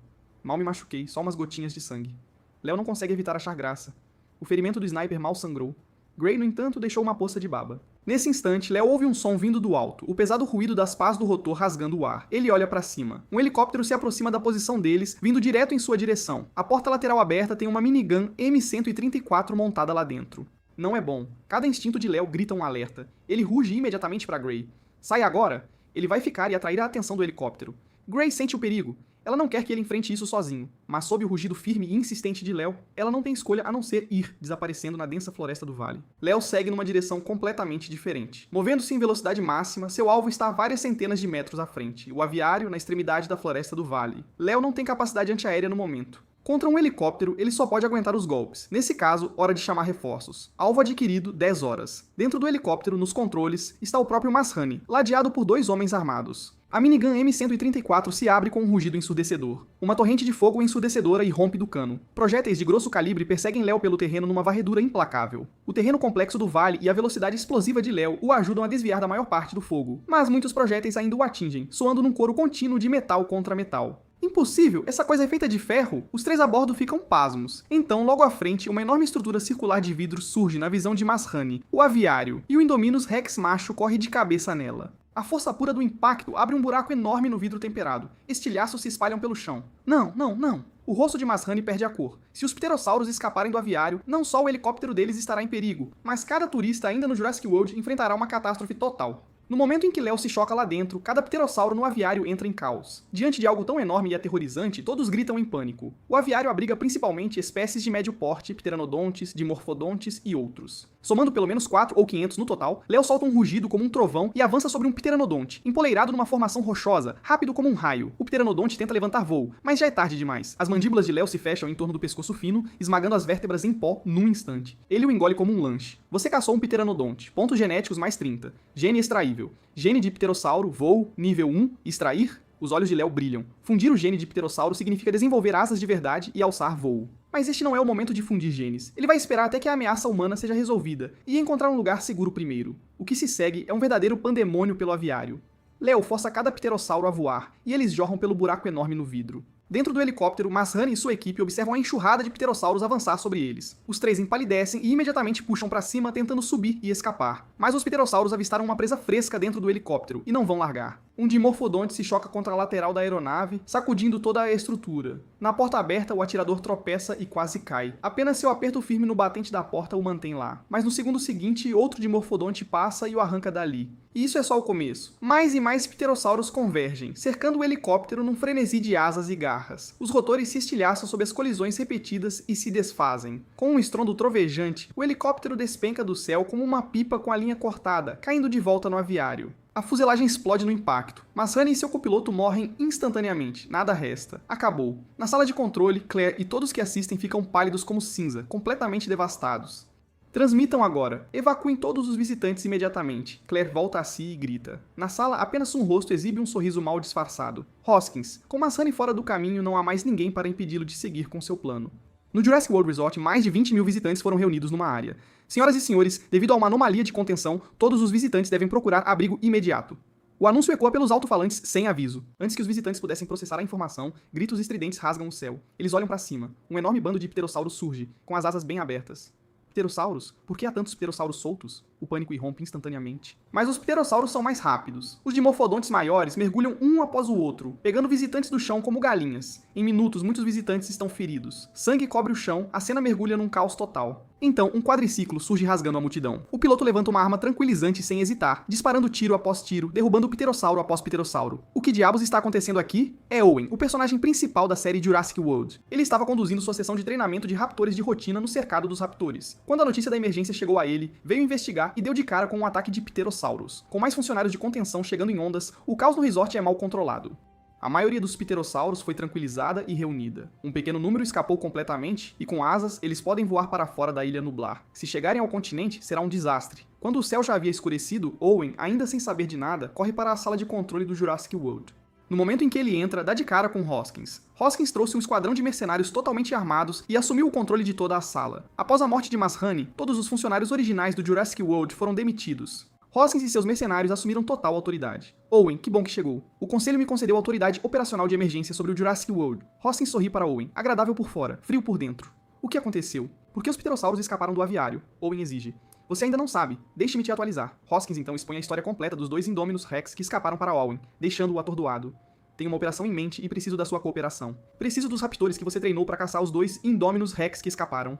Mal me machuquei, só umas gotinhas de sangue. Léo não consegue evitar achar graça. O ferimento do sniper mal sangrou. Gray, no entanto, deixou uma poça de baba. Nesse instante, Léo ouve um som vindo do alto, o pesado ruído das pás do rotor rasgando o ar. Ele olha para cima. Um helicóptero se aproxima da posição deles, vindo direto em sua direção. A porta lateral aberta tem uma minigun M134 montada lá dentro. Não é bom. Cada instinto de Léo grita um alerta. Ele ruge imediatamente para Gray. Sai agora! Ele vai ficar e atrair a atenção do helicóptero. Gray sente o perigo. Ela não quer que ele enfrente isso sozinho, mas sob o rugido firme e insistente de Léo, ela não tem escolha a não ser ir, desaparecendo na densa floresta do vale. Léo segue numa direção completamente diferente. Movendo-se em velocidade máxima, seu alvo está a várias centenas de metros à frente, o aviário na extremidade da floresta do vale. Léo não tem capacidade antiaérea no momento. Contra um helicóptero, ele só pode aguentar os golpes. Nesse caso, hora de chamar reforços. Alvo adquirido, 10 horas. Dentro do helicóptero, nos controles, está o próprio Masani, ladeado por 2 homens armados. A minigun M134 se abre com um rugido ensurdecedor. Uma torrente de fogo ensurdecedora irrompe do cano. Projéteis de grosso calibre perseguem Léo pelo terreno numa varredura implacável. O terreno complexo do vale e a velocidade explosiva de Léo o ajudam a desviar da maior parte do fogo. Mas muitos projéteis ainda o atingem, soando num coro contínuo de metal contra metal. Impossível, essa coisa é feita de ferro? Os três a bordo ficam pasmos. Então, logo à frente, uma enorme estrutura circular de vidro surge na visão de Masani, o aviário, e o Indominus Rex macho corre de cabeça nela. A força pura do impacto abre um buraco enorme no vidro temperado. Estilhaços se espalham pelo chão. Não, não, não. O rosto de Masani perde a cor. Se os pterossauros escaparem do aviário, não só o helicóptero deles estará em perigo, mas cada turista ainda no Jurassic World enfrentará uma catástrofe total. No momento em que Léo se choca lá dentro, cada pterossauro no aviário entra em caos. Diante de algo tão enorme e aterrorizante, todos gritam em pânico. O aviário abriga principalmente espécies de médio porte, pteranodontes, dimorfodontes e outros. Somando pelo menos 4 ou 500 no total, Léo solta um rugido como um trovão e avança sobre um pteranodonte, empoleirado numa formação rochosa, rápido como um raio. O pteranodonte tenta levantar voo, mas já é tarde demais. As mandíbulas de Léo se fecham em torno do pescoço fino, esmagando as vértebras em pó num instante. Ele o engole como um lanche. Você caçou um pteranodonte, pontos genéticos mais 30, gene extraível, gene de pterossauro, voo, nível 1, extrair. Os olhos de Léo brilham. Fundir o gene de pterossauro significa desenvolver asas de verdade e alçar voo. Mas este não é o momento de fundir genes. Ele vai esperar até que a ameaça humana seja resolvida e encontrar um lugar seguro primeiro. O que se segue é um verdadeiro pandemônio pelo aviário. Leo força cada pterossauro a voar, e eles jorram pelo buraco enorme no vidro. Dentro do helicóptero, Masrani e sua equipe observam a enxurrada de pterossauros avançar sobre eles. Os três empalidecem e imediatamente puxam para cima tentando subir e escapar. Mas os pterossauros avistaram uma presa fresca dentro do helicóptero e não vão largar. Um dimorfodonte se choca contra a lateral da aeronave, sacudindo toda a estrutura. Na porta aberta, o atirador tropeça e quase cai. Apenas seu aperto firme no batente da porta o mantém lá. Mas no segundo seguinte, outro dimorfodonte passa e o arranca dali. E isso é só o começo. Mais e mais pterossauros convergem, cercando o helicóptero num frenesi de asas e garras. Os rotores se estilhaçam sob as colisões repetidas e se desfazem. Com um estrondo trovejante, o helicóptero despenca do céu como uma pipa com a linha cortada, caindo de volta no aviário. A fuselagem explode no impacto. Masrani e seu copiloto morrem instantaneamente, nada resta. Acabou. Na sala de controle, Claire e todos que assistem ficam pálidos como cinza, completamente devastados. Transmitam agora. Evacuem todos os visitantes imediatamente. Claire volta a si e grita. Na sala, apenas um rosto exibe um sorriso mal disfarçado. Hoskins. Com Masrani fora do caminho, não há mais ninguém para impedi-lo de seguir com seu plano. No Jurassic World Resort, mais de 20 mil visitantes foram reunidos numa área. Senhoras e senhores, devido a uma anomalia de contenção, todos os visitantes devem procurar abrigo imediato. O anúncio ecoa pelos alto-falantes sem aviso. Antes que os visitantes pudessem processar a informação, gritos estridentes rasgam o céu. Eles olham para cima. Um enorme bando de pterossauros surge, com as asas bem abertas. Pterossauros? Por que há tantos pterossauros soltos? O pânico irrompe instantaneamente. Mas os pterossauros são mais rápidos. Os dimorfodontes maiores mergulham um após o outro, pegando visitantes do chão como galinhas. Em minutos, muitos visitantes estão feridos. Sangue cobre o chão, a cena mergulha num caos total. Então, um quadriciclo surge rasgando a multidão. O piloto levanta uma arma tranquilizante sem hesitar, disparando tiro após tiro, derrubando pterossauro após pterossauro. O que diabos está acontecendo aqui? É Owen, o personagem principal da série Jurassic World. Ele estava conduzindo sua sessão de treinamento de raptores de rotina no cercado dos raptores. Quando a notícia da emergência chegou a ele, veio investigar e deu de cara com um ataque de pterossauros. Com mais funcionários de contenção chegando em ondas, o caos no resort é mal controlado. A maioria dos pterossauros foi tranquilizada e reunida. Um pequeno número escapou completamente, e com asas, eles podem voar para fora da ilha nublar. Se chegarem ao continente, será um desastre. Quando o céu já havia escurecido, Owen, ainda sem saber de nada, corre para a sala de controle do Jurassic World. No momento em que ele entra, dá de cara com Hoskins. Hoskins trouxe um esquadrão de mercenários totalmente armados e assumiu o controle de toda a sala. Após a morte de Masrani, todos os funcionários originais do Jurassic World foram demitidos. Hoskins e seus mercenários assumiram total autoridade. Owen, que bom que chegou. O conselho me concedeu autoridade operacional de emergência sobre o Jurassic World. Hoskins sorri para Owen, agradável por fora, frio por dentro. O que aconteceu? Por que os pterossauros escaparam do aviário? Owen exige. Você ainda não sabe. Deixe-me te atualizar. Hoskins então expõe a história completa dos dois Indominus Rex que escaparam para Owen, deixando-o atordoado. Tenho uma operação em mente e preciso da sua cooperação. Preciso dos raptores que você treinou para caçar os dois Indominus Rex que escaparam.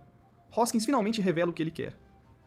Hoskins finalmente revela o que ele quer.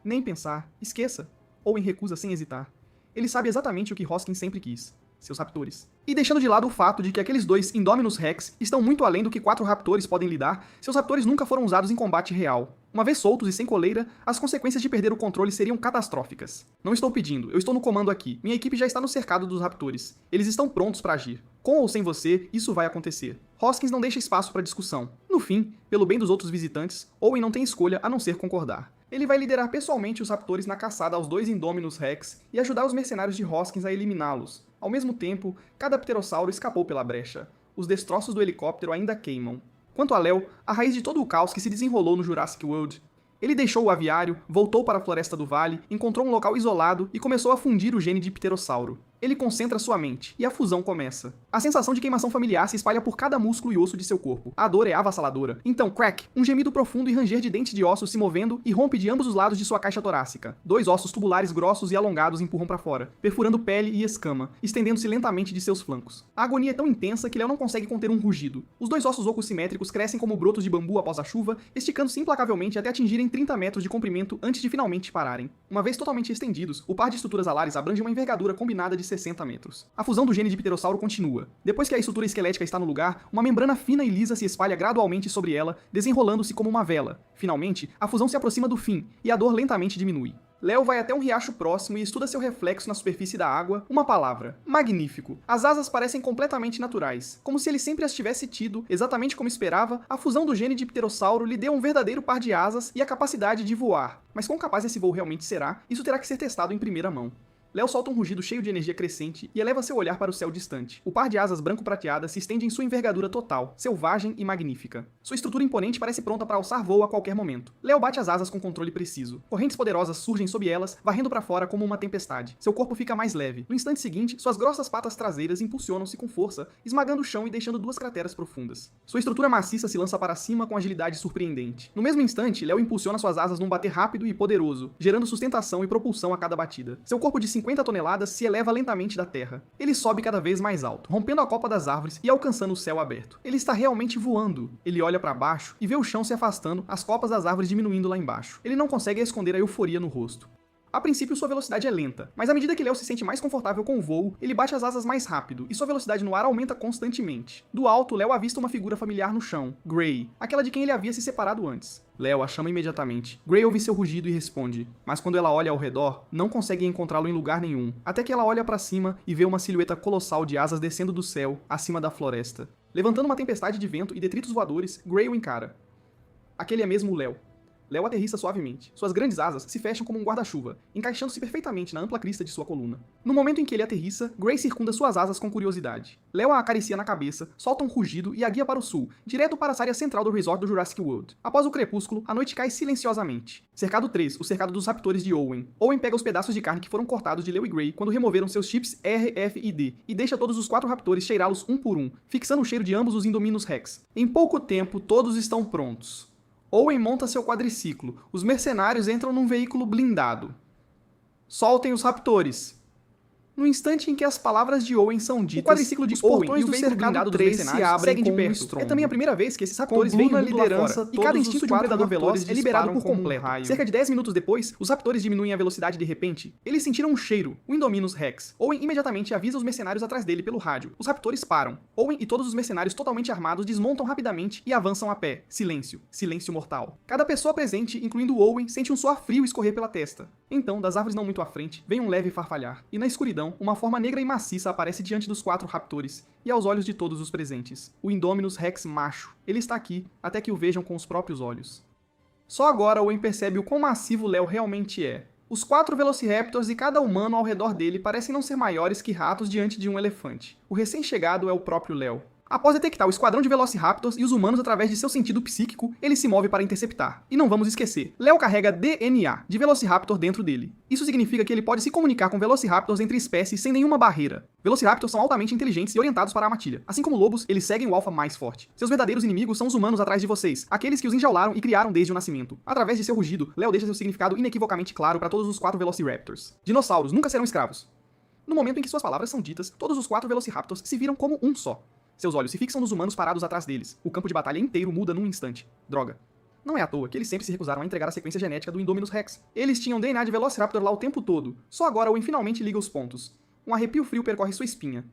Nem pensar. Esqueça. Owen recusa sem hesitar. Ele sabe exatamente o que Hoskins sempre quis. Seus raptores. E deixando de lado o fato de que aqueles dois Indominus Rex estão muito além do que 4 raptores podem lidar, seus raptores nunca foram usados em combate real. Uma vez soltos e sem coleira, as consequências de perder o controle seriam catastróficas. Não estou pedindo, eu estou no comando aqui. Minha equipe já está no cercado dos raptores. Eles estão prontos para agir. Com ou sem você, isso vai acontecer. Hoskins não deixa espaço para discussão. No fim, pelo bem dos outros visitantes, Owen não tem escolha a não ser concordar. Ele vai liderar pessoalmente os raptores na caçada aos dois Indominus Rex e ajudar os mercenários de Hoskins a eliminá-los. Ao mesmo tempo, cada pterossauro escapou pela brecha. Os destroços do helicóptero ainda queimam. Quanto a Leo, a raiz de todo o caos que se desenrolou no Jurassic World, ele deixou o aviário, voltou para a floresta do vale, encontrou um local isolado e começou a fundir o gene de pterossauro. Ele concentra sua mente, e a fusão começa. A sensação de queimação familiar se espalha por cada músculo e osso de seu corpo. A dor é avassaladora. Então, crack! Um gemido profundo e ranger de dentes de ossos se movendo e rompe de ambos os lados de sua caixa torácica. 2 ossos tubulares grossos e alongados empurram para fora, perfurando pele e escama, estendendo-se lentamente de seus flancos. A agonia é tão intensa que Léo não consegue conter um rugido. Os 2 ossos ocos simétricos crescem como brotos de bambu após a chuva, esticando-se implacavelmente até atingirem 30 metros de comprimento antes de finalmente pararem. Uma vez totalmente estendidos, o par de estruturas alares abrange uma envergadura combinada de 60 metros. A fusão do gene de pterossauro continua. Depois que a estrutura esquelética está no lugar, uma membrana fina e lisa se espalha gradualmente sobre ela, desenrolando-se como uma vela. Finalmente, a fusão se aproxima do fim, e a dor lentamente diminui. Léo vai até um riacho próximo e estuda seu reflexo na superfície da água. Uma palavra. Magnífico. As asas parecem completamente naturais. Como se ele sempre as tivesse tido, exatamente como esperava, a fusão do gene de pterossauro lhe deu um verdadeiro par de asas e a capacidade de voar. Mas quão capaz esse voo realmente será, isso terá que ser testado em primeira mão. Léo solta um rugido cheio de energia crescente e eleva seu olhar para o céu distante. O par de asas branco-prateadas se estende em sua envergadura total, selvagem e magnífica. Sua estrutura imponente parece pronta para alçar voo a qualquer momento. Léo bate as asas com controle preciso. Correntes poderosas surgem sob elas, varrendo para fora como uma tempestade. Seu corpo fica mais leve. No instante seguinte, suas grossas patas traseiras impulsionam-se com força, esmagando o chão e deixando 2 crateras profundas. Sua estrutura maciça se lança para cima com agilidade surpreendente. No mesmo instante, Léo impulsiona suas asas num bater rápido e poderoso, gerando sustentação e propulsão a cada batida. Seu corpo de 50 toneladas se eleva lentamente da terra. Ele sobe cada vez mais alto, rompendo a copa das árvores e alcançando o céu aberto. Ele está realmente voando. Ele olha para baixo e vê o chão se afastando, as copas das árvores diminuindo lá embaixo. Ele não consegue esconder a euforia no rosto. A princípio, sua velocidade é lenta, mas à medida que Léo se sente mais confortável com o voo, ele bate as asas mais rápido, e sua velocidade no ar aumenta constantemente. Do alto, Léo avista uma figura familiar no chão, Gray, aquela de quem ele havia se separado antes. Léo a chama imediatamente. Gray ouve seu rugido e responde, mas quando ela olha ao redor, não consegue encontrá-lo em lugar nenhum, até que ela olha para cima e vê uma silhueta colossal de asas descendo do céu, acima da floresta. Levantando uma tempestade de vento e detritos voadores, Gray o encara. Aquele é mesmo o Léo. Léo aterrissa suavemente. Suas grandes asas se fecham como um guarda-chuva, encaixando-se perfeitamente na ampla crista de sua coluna. No momento em que ele aterrissa, Gray circunda suas asas com curiosidade. Léo a acaricia na cabeça, solta um rugido e a guia para o sul, direto para a área central do resort do Jurassic World. Após o crepúsculo, a noite cai silenciosamente. Cercado 3, o cercado dos raptores de Owen. Owen pega os pedaços de carne que foram cortados de Léo e Gray quando removeram seus chips R, F e D, e deixa todos os 4 raptores cheirá-los um por um, fixando o cheiro de ambos os Indominus Rex. Em pouco tempo, todos estão prontos. Owen monta seu quadriciclo. Os mercenários entram num veículo blindado. Soltem os raptores. No instante em que as palavras de Owen são ditas, o quadriciclo de Owen e o veículo blindado dos mercenários seguem de perto. É também a primeira vez que esses raptores veem na liderança e cada instinto de um predador veloz é liberado por completo. Cerca de 10 minutos depois, os raptores diminuem a velocidade de repente. Eles sentiram um cheiro, o Indominus Rex. Owen imediatamente avisa os mercenários atrás dele pelo rádio. Os raptores param. Owen e todos os mercenários totalmente armados desmontam rapidamente e avançam a pé. Silêncio. Silêncio mortal. Cada pessoa presente, incluindo Owen, sente um suor frio escorrer pela testa. Então, das árvores não muito à frente, vem um leve farfalhar. E na escuridão, uma forma negra e maciça aparece diante dos 4 raptores, e aos olhos de todos os presentes. O Indominus Rex macho. Ele está aqui, até que o vejam com os próprios olhos. Só agora Owen percebe o quão massivo Léo realmente é. Os 4 Velociraptors e cada humano ao redor dele parecem não ser maiores que ratos diante de um elefante. O recém-chegado é o próprio Léo. Após detectar o esquadrão de Velociraptors e os humanos através de seu sentido psíquico, ele se move para interceptar. E não vamos esquecer, Léo carrega DNA de Velociraptor dentro dele. Isso significa que ele pode se comunicar com Velociraptors entre espécies sem nenhuma barreira. Velociraptors são altamente inteligentes e orientados para a matilha. Assim como lobos, eles seguem o alfa mais forte. Seus verdadeiros inimigos são os humanos atrás de vocês, aqueles que os enjaularam e criaram desde o nascimento. Através de seu rugido, Léo deixa seu significado inequivocamente claro para todos os 4 Velociraptors. Dinossauros nunca serão escravos. No momento em que suas palavras são ditas, todos os 4 Velociraptors se viram como um só. Seus olhos se fixam nos humanos parados atrás deles. O campo de batalha inteiro muda num instante. Droga. Não é à toa que eles sempre se recusaram a entregar a sequência genética do Indominus Rex. Eles tinham DNA de Velociraptor lá o tempo todo. Só agora Owen finalmente liga os pontos. Um arrepio frio percorre sua espinha.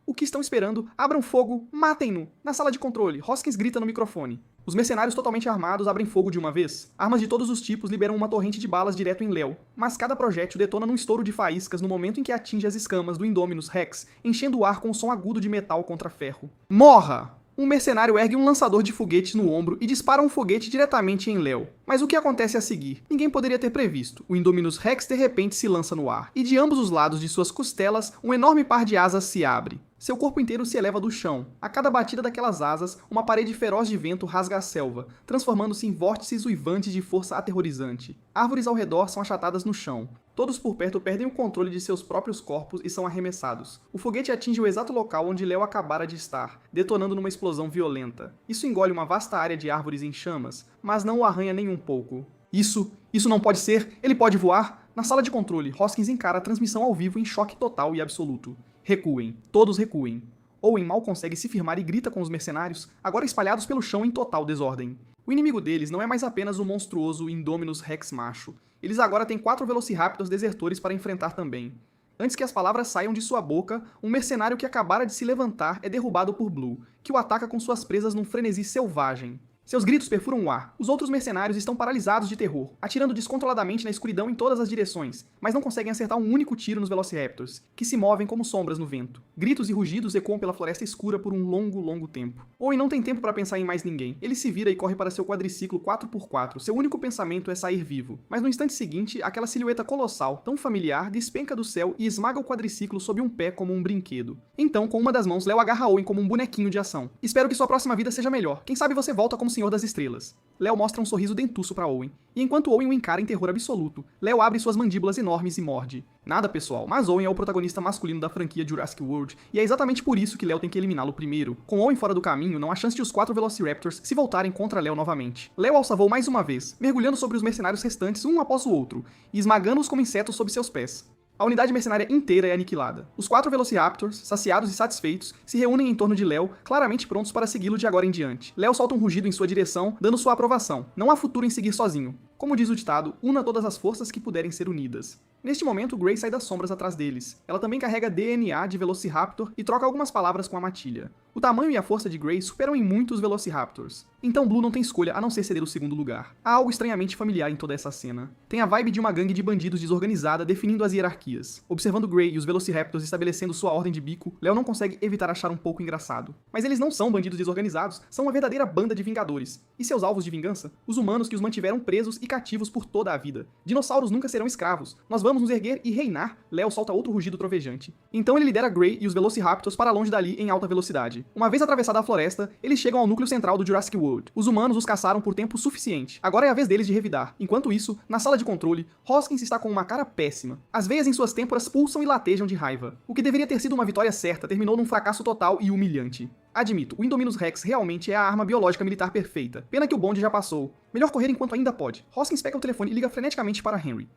O que estão esperando? Abram fogo, matem-no! Na sala de controle, Hoskins grita no microfone. Os mercenários totalmente armados abrem fogo de uma vez. Armas de todos os tipos liberam uma torrente de balas direto em Léo, mas cada projétil detona num estouro de faíscas no momento em que atinge as escamas do Indominus Rex, enchendo o ar com um som agudo de metal contra ferro. Morra! Um mercenário ergue um lançador de foguetes no ombro e dispara um foguete diretamente em Léo. Mas o que acontece a seguir? Ninguém poderia ter previsto. O Indominus Rex de repente se lança no ar, e de ambos os lados de suas costelas, um enorme par de asas se abre. Seu corpo inteiro se eleva do chão. A cada batida daquelas asas, uma parede feroz de vento rasga a selva, transformando-se em vórtices uivantes de força aterrorizante. Árvores ao redor são achatadas no chão. Todos por perto perdem o controle de seus próprios corpos e são arremessados. O foguete atinge o exato local onde Léo acabara de estar, detonando numa explosão violenta. Isso engole uma vasta área de árvores em chamas, mas não o arranha nem um pouco. Isso não pode ser! Ele pode voar! Na sala de controle, Hoskins encara a transmissão ao vivo em choque total e absoluto. Recuem. Todos recuem. Owen mal consegue se firmar e grita com os mercenários, agora espalhados pelo chão em total desordem. O inimigo deles não é mais apenas o monstruoso Indominus Rex macho. Eles agora têm 4 Velociraptors desertores para enfrentar também. Antes que as palavras saiam de sua boca, um mercenário que acabara de se levantar é derrubado por Blue, que o ataca com suas presas num frenesi selvagem. Seus gritos perfuram o ar. Os outros mercenários estão paralisados de terror, atirando descontroladamente na escuridão em todas as direções, mas não conseguem acertar um único tiro nos Velociraptors, que se movem como sombras no vento. Gritos e rugidos ecoam pela floresta escura por um longo, longo tempo. Owen não tem tempo para pensar em mais ninguém. Ele se vira e corre para seu quadriciclo 4x4. Seu único pensamento é sair vivo. Mas no instante seguinte, aquela silhueta colossal, tão familiar, despenca do céu e esmaga o quadriciclo sob um pé como um brinquedo. Então, com uma das mãos, Léo agarra Owen como um bonequinho de ação. Espero que sua próxima vida seja melhor. Quem sabe você volta como Senhor das Estrelas. Léo mostra um sorriso dentuço para Owen. E enquanto Owen o encara em terror absoluto, Léo abre suas mandíbulas enormes e morde. Nada pessoal, mas Owen é o protagonista masculino da franquia Jurassic World, e é exatamente por isso que Léo tem que eliminá-lo primeiro. Com Owen fora do caminho, não há chance de os 4 Velociraptors se voltarem contra Léo novamente. Léo alça voo mais uma vez, mergulhando sobre os mercenários restantes um após o outro, e esmagando-os como insetos sob seus pés. A unidade mercenária inteira é aniquilada. Os 4 Velociraptors, saciados e satisfeitos, se reúnem em torno de Léo, claramente prontos para segui-lo de agora em diante. Léo solta um rugido em sua direção, dando sua aprovação. Não há futuro em seguir sozinho. Como diz o ditado, una todas as forças que puderem ser unidas. Neste momento, Grey sai das sombras atrás deles. Ela também carrega DNA de Velociraptor e troca algumas palavras com a matilha. O tamanho e a força de Grey superam em muito os Velociraptors. Então Blue não tem escolha a não ser ceder o segundo lugar. Há algo estranhamente familiar em toda essa cena. Tem a vibe de uma gangue de bandidos desorganizada definindo as hierarquias. Observando Grey e os Velociraptors estabelecendo sua ordem de bico, Léo não consegue evitar achar um pouco engraçado. Mas eles não são bandidos desorganizados, são uma verdadeira banda de vingadores. E seus alvos de vingança? Os humanos que os mantiveram presos e cativos por toda a vida. Dinossauros nunca serão escravos. Nós vamos nos erguer e reinar. Léo solta outro rugido trovejante. Então ele lidera Grey e os Velociraptors para longe dali em alta velocidade. Uma vez atravessada a floresta, eles chegam ao núcleo central do Jurassic World. Os humanos os caçaram por tempo suficiente. Agora é a vez deles de revidar. Enquanto isso, na sala de controle, Hoskins está com uma cara péssima. As veias em suas têmporas pulsam e latejam de raiva. O que deveria ter sido uma vitória certa terminou num fracasso total e humilhante. Admito, o Indominus Rex realmente é a arma biológica militar perfeita. Pena que o bonde já passou. Melhor correr enquanto ainda pode. Hoskins pega o telefone e liga freneticamente para Henry.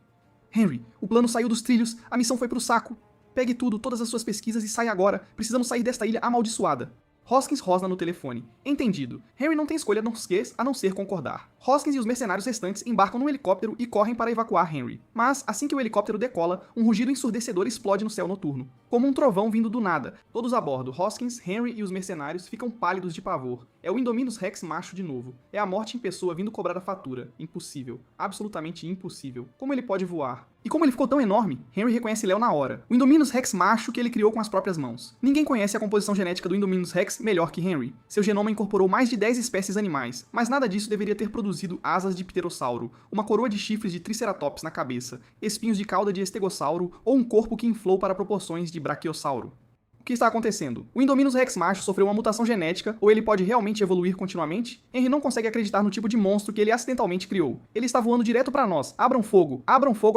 Henry, o plano saiu dos trilhos, a missão foi pro saco. Pegue tudo, todas as suas pesquisas e saia agora. Precisamos sair desta ilha amaldiçoada. Hoskins rosna no telefone. Entendido. Henry não tem escolha a não ser concordar. Hoskins e os mercenários restantes embarcam num helicóptero e correm para evacuar Henry. Mas, assim que o helicóptero decola, um rugido ensurdecedor explode no céu noturno. Como um trovão vindo do nada. Todos a bordo, Hoskins, Henry e os mercenários ficam pálidos de pavor. É o Indominus Rex macho de novo. É a morte em pessoa vindo cobrar a fatura. Impossível. Absolutamente impossível. Como ele pode voar? E como ele ficou tão enorme? Henry reconhece Léo na hora. O Indominus Rex macho que ele criou com as próprias mãos. Ninguém conhece a composição genética do Indominus Rex melhor que Henry. Seu genoma incorporou mais de 10 espécies animais, mas nada disso deveria ter produzido asas de pterossauro, uma coroa de chifres de triceratops na cabeça, espinhos de cauda de estegossauro ou um corpo que inflou para proporções de braquiossauro. O que está acontecendo? O Indominus Rex macho sofreu uma mutação genética ou ele pode realmente evoluir continuamente? Henry não consegue acreditar no tipo de monstro que ele acidentalmente criou. Ele está voando direto para nós. Abram fogo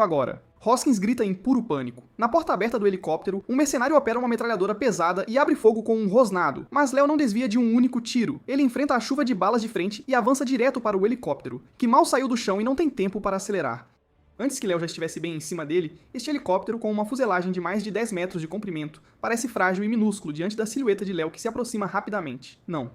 agora. Hoskins grita em puro pânico. Na porta aberta do helicóptero, um mercenário opera uma metralhadora pesada e abre fogo com um rosnado, mas Léo não desvia de um único tiro. Ele enfrenta a chuva de balas de frente e avança direto para o helicóptero, que mal saiu do chão e não tem tempo para acelerar. Antes que Léo já estivesse bem em cima dele, este helicóptero, com uma fuselagem de mais de 10 metros de comprimento, parece frágil e minúsculo diante da silhueta de Léo que se aproxima rapidamente. Não.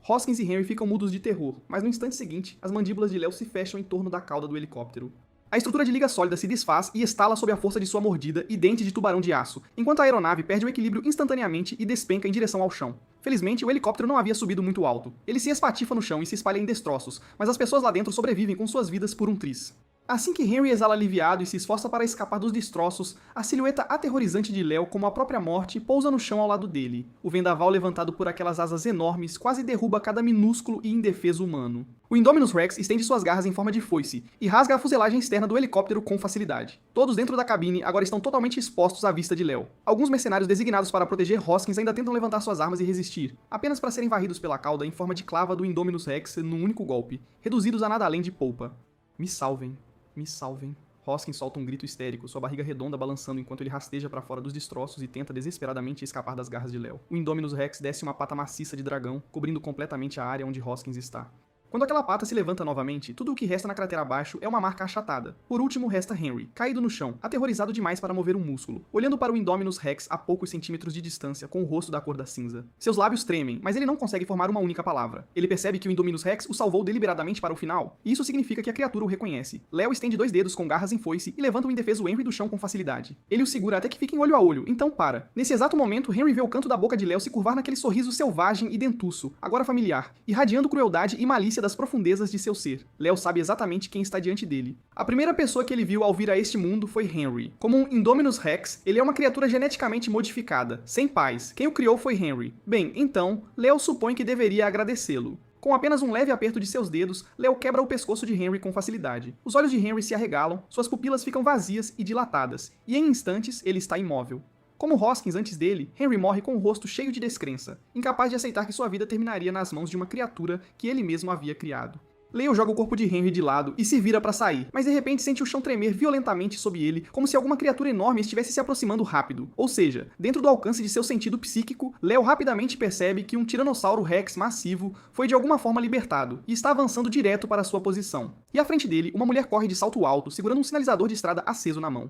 Hoskins e Henry ficam mudos de terror, mas no instante seguinte, as mandíbulas de Léo se fecham em torno da cauda do helicóptero. A estrutura de liga sólida se desfaz e estala sob a força de sua mordida e dente de tubarão de aço, enquanto a aeronave perde o equilíbrio instantaneamente e despenca em direção ao chão. Felizmente, o helicóptero não havia subido muito alto. Ele se espatifa no chão e se espalha em destroços, mas as pessoas lá dentro sobrevivem com suas vidas por um triz. Assim que Henry exala aliviado e se esforça para escapar dos destroços, a silhueta aterrorizante de Léo, como a própria morte, pousa no chão ao lado dele. O vendaval levantado por aquelas asas enormes quase derruba cada minúsculo e indefeso humano. O Indominus Rex estende suas garras em forma de foice e rasga a fuselagem externa do helicóptero com facilidade. Todos dentro da cabine agora estão totalmente expostos à vista de Léo. Alguns mercenários designados para proteger Hoskins ainda tentam levantar suas armas e resistir, apenas para serem varridos pela cauda em forma de clava do Indominus Rex num único golpe, reduzidos a nada além de polpa. Me salvem. Me salvem. Hoskins solta um grito histérico, sua barriga redonda balançando enquanto ele rasteja para fora dos destroços e tenta desesperadamente escapar das garras de Léo. O Indominus Rex desce uma pata maciça de dragão, cobrindo completamente a área onde Hoskins está. Quando aquela pata se levanta novamente, tudo o que resta na cratera abaixo é uma marca achatada. Por último, resta Henry, caído no chão, aterrorizado demais para mover um músculo, olhando para o Indominus Rex a poucos centímetros de distância, com o rosto da cor da cinza. Seus lábios tremem, mas ele não consegue formar uma única palavra. Ele percebe que o Indominus Rex o salvou deliberadamente para o final, e isso significa que a criatura o reconhece. Léo estende 2 dedos com garras em foice e levanta o indefeso Henry do chão com facilidade. Ele o segura até que fiquem olho a olho, então para. Nesse exato momento, Henry vê o canto da boca de Léo se curvar naquele sorriso selvagem e dentuço, agora familiar, irradiando crueldade e malícia das profundezas de seu ser. Léo sabe exatamente quem está diante dele. A primeira pessoa que ele viu ao vir a este mundo foi Henry. Como um Indominus Rex, ele é uma criatura geneticamente modificada, sem pais. Quem o criou foi Henry. Bem, então, Léo supõe que deveria agradecê-lo. Com apenas um leve aperto de seus dedos, Léo quebra o pescoço de Henry com facilidade. Os olhos de Henry se arregalam, suas pupilas ficam vazias e dilatadas, e em instantes ele está imóvel. Como Hoskins antes dele, Henry morre com o rosto cheio de descrença, incapaz de aceitar que sua vida terminaria nas mãos de uma criatura que ele mesmo havia criado. Léo joga o corpo de Henry de lado e se vira para sair, mas de repente sente o chão tremer violentamente sob ele, como se alguma criatura enorme estivesse se aproximando rápido. Ou seja, dentro do alcance de seu sentido psíquico, Léo rapidamente percebe que um Tiranossauro Rex massivo foi de alguma forma libertado e está avançando direto para sua posição. E à frente dele, uma mulher corre de salto alto, segurando um sinalizador de estrada aceso na mão.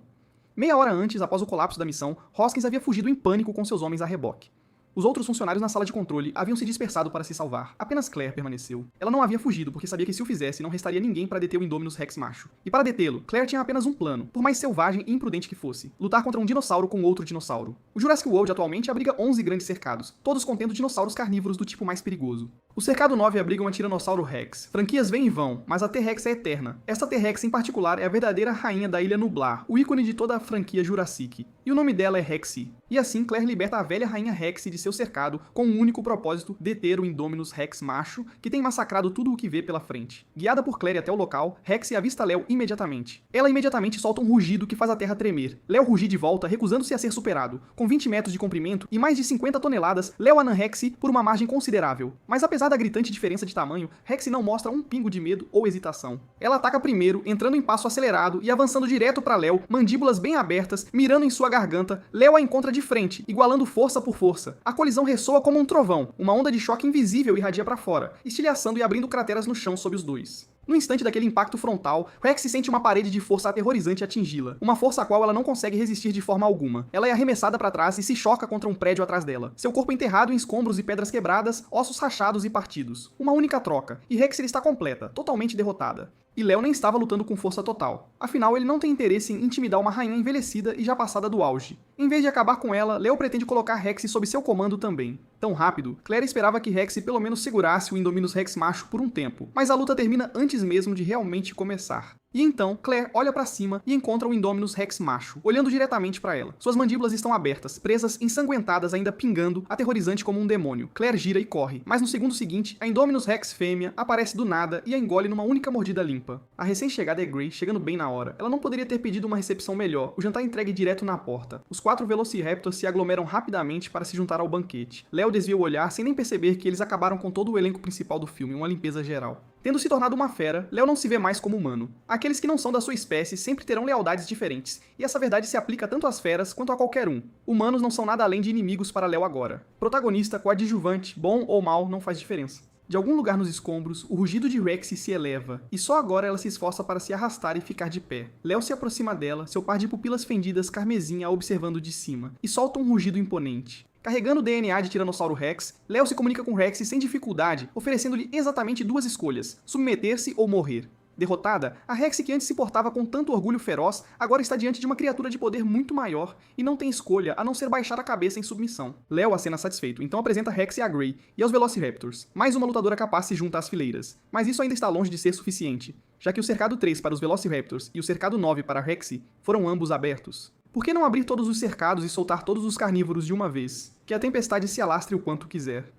Meia hora antes, após o colapso da missão, Hoskins havia fugido em pânico com seus homens a reboque. Os outros funcionários na sala de controle haviam se dispersado para se salvar. Apenas Claire permaneceu. Ela não havia fugido porque sabia que se o fizesse não restaria ninguém para deter o Indominus Rex macho. E para detê-lo, Claire tinha apenas um plano, por mais selvagem e imprudente que fosse: lutar contra um dinossauro com outro dinossauro. O Jurassic World atualmente abriga 11 grandes cercados, todos contendo dinossauros carnívoros do tipo mais perigoso. O cercado 9 abriga uma Tiranossauro Rex. Franquias vêm e vão, mas a T-Rex é eterna. Esta T-Rex em particular é a verdadeira rainha da Ilha Nublar, o ícone de toda a franquia Jurassic. E o nome dela é Rexy. E assim Claire liberta a velha rainha Rexy de seu cercado com um único propósito: deter o Indominus Rex macho, que tem massacrado tudo o que vê pela frente. Guiada por Claire até o local, Rexy avista Léo imediatamente. Ela imediatamente solta um rugido que faz a terra tremer. Léo ruge de volta, recusando-se a ser superado. Com 20 metros de comprimento e mais de 50 toneladas, Léo anã Rexy por uma margem considerável. Mas apesar da gritante diferença de tamanho, Rexy não mostra um pingo de medo ou hesitação. Ela ataca primeiro, entrando em passo acelerado e avançando direto para Léo, mandíbulas bem abertas, mirando em sua garganta. Léo a encontra de frente, igualando força por força. A colisão ressoa como um trovão, uma onda de choque invisível irradia para fora, estilhaçando e abrindo crateras no chão sob os dois. No instante daquele impacto frontal, Rexy sente uma parede de força aterrorizante atingi-la, uma força a qual ela não consegue resistir de forma alguma. Ela é arremessada para trás e se choca contra um prédio atrás dela, seu corpo enterrado em escombros e pedras quebradas, ossos rachados e partidos. Uma única troca, e Rexy está completa, totalmente derrotada. E Léo nem estava lutando com força total. Afinal, ele não tem interesse em intimidar uma rainha envelhecida e já passada do auge. Em vez de acabar com ela, Léo pretende colocar Rexy sob seu comando também. Tão rápido, Claire esperava que Rexy pelo menos segurasse o Indominus Rex macho por um tempo, mas a luta termina antes mesmo de realmente começar. E então, Claire olha para cima e encontra o Indominus Rex macho, olhando diretamente para ela. Suas mandíbulas estão abertas, presas, ensanguentadas, ainda pingando, aterrorizante como um demônio. Claire gira e corre, mas no segundo seguinte, a Indominus Rex fêmea aparece do nada e a engole numa única mordida limpa. A recém-chegada é Grey, chegando bem na hora. Ela não poderia ter pedido uma recepção melhor, o jantar entregue direto na porta. Os 4 Velociraptors se aglomeram rapidamente para se juntar ao banquete. Léo desvia o olhar sem nem perceber que eles acabaram com todo o elenco principal do filme, uma limpeza geral. Tendo se tornado uma fera, Léo não se vê mais como humano. Aqueles que não são da sua espécie sempre terão lealdades diferentes, e essa verdade se aplica tanto às feras quanto a qualquer um. Humanos não são nada além de inimigos para Léo agora. Protagonista, coadjuvante, bom ou mal, não faz diferença. De algum lugar nos escombros, o rugido de Rexy se eleva, e só agora ela se esforça para se arrastar e ficar de pé. Léo se aproxima dela, seu par de pupilas fendidas carmesim a observando de cima, e solta um rugido imponente. Carregando o DNA de Tiranossauro Rex, Léo se comunica com Rexy sem dificuldade, oferecendo-lhe exatamente 2 escolhas: submeter-se ou morrer. Derrotada, a Rexy, que antes se portava com tanto orgulho feroz, agora está diante de uma criatura de poder muito maior e não tem escolha a não ser baixar a cabeça em submissão. Léo acena satisfeito, então apresenta Rexy a Grey e aos Velociraptors. Mais uma lutadora capaz se junta às fileiras. Mas isso ainda está longe de ser suficiente, já que o cercado 3 para os Velociraptors e o cercado 9 para Rexy foram ambos abertos. Por que não abrir todos os cercados e soltar todos os carnívoros de uma vez? Que a tempestade se alastre o quanto quiser.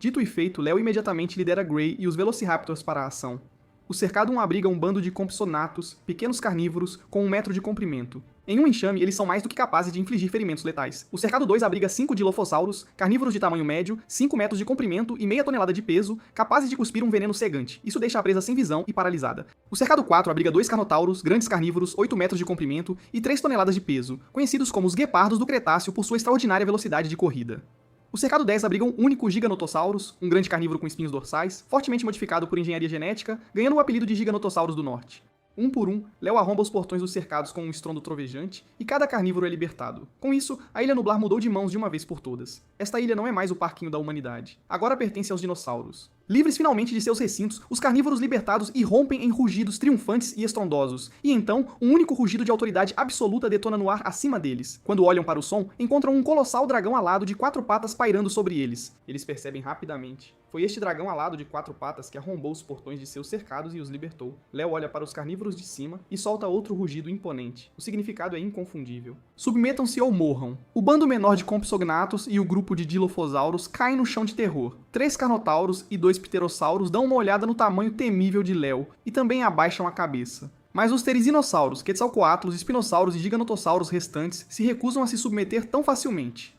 Dito e feito, Léo imediatamente lidera Grey e os Velociraptors para a ação. O cercado 1 abriga um bando de compsonatos, pequenos carnívoros, com 1 metro de comprimento. Em um enxame, eles são mais do que capazes de infligir ferimentos letais. O cercado 2 abriga 5 Dilophosaurus, carnívoros de tamanho médio, 5 metros de comprimento e meia tonelada de peso, capazes de cuspir um veneno cegante. Isso deixa a presa sem visão e paralisada. O cercado 4 abriga 2 Carnotauros, grandes carnívoros, 8 metros de comprimento e 3 toneladas de peso, conhecidos como os guepardos do Cretáceo por sua extraordinária velocidade de corrida. O cercado 10 abriga um único Giganotosaurus, um grande carnívoro com espinhos dorsais, fortemente modificado por engenharia genética, ganhando o apelido de Giganotosaurus do Norte. Um por um, Léo arromba os portões dos cercados com um estrondo trovejante, e cada carnívoro é libertado. Com isso, a Ilha Nublar mudou de mãos de uma vez por todas. Esta ilha não é mais o parquinho da humanidade. Agora pertence aos dinossauros. Livres finalmente de seus recintos, os carnívoros libertados irrompem em rugidos triunfantes e estrondosos, e então, um único rugido de autoridade absoluta detona no ar acima deles. Quando olham para o som, encontram um colossal dragão alado de 4 patas pairando sobre eles. Eles percebem rapidamente. Foi este dragão alado de 4 patas que arrombou os portões de seus cercados e os libertou. Léo olha para os carnívoros de cima e solta outro rugido imponente. O significado é inconfundível. Submetam-se ou morram. O bando menor de Compsognathus e o grupo de Dilophosaurus caem no chão de terror. 3 Carnotauros e 2 Pterossauros dão uma olhada no tamanho temível de Léo e também abaixam a cabeça. Mas os Therizinossauros, Quetzalcoatlus, Spinossauros e Giganotossauros restantes se recusam a se submeter tão facilmente.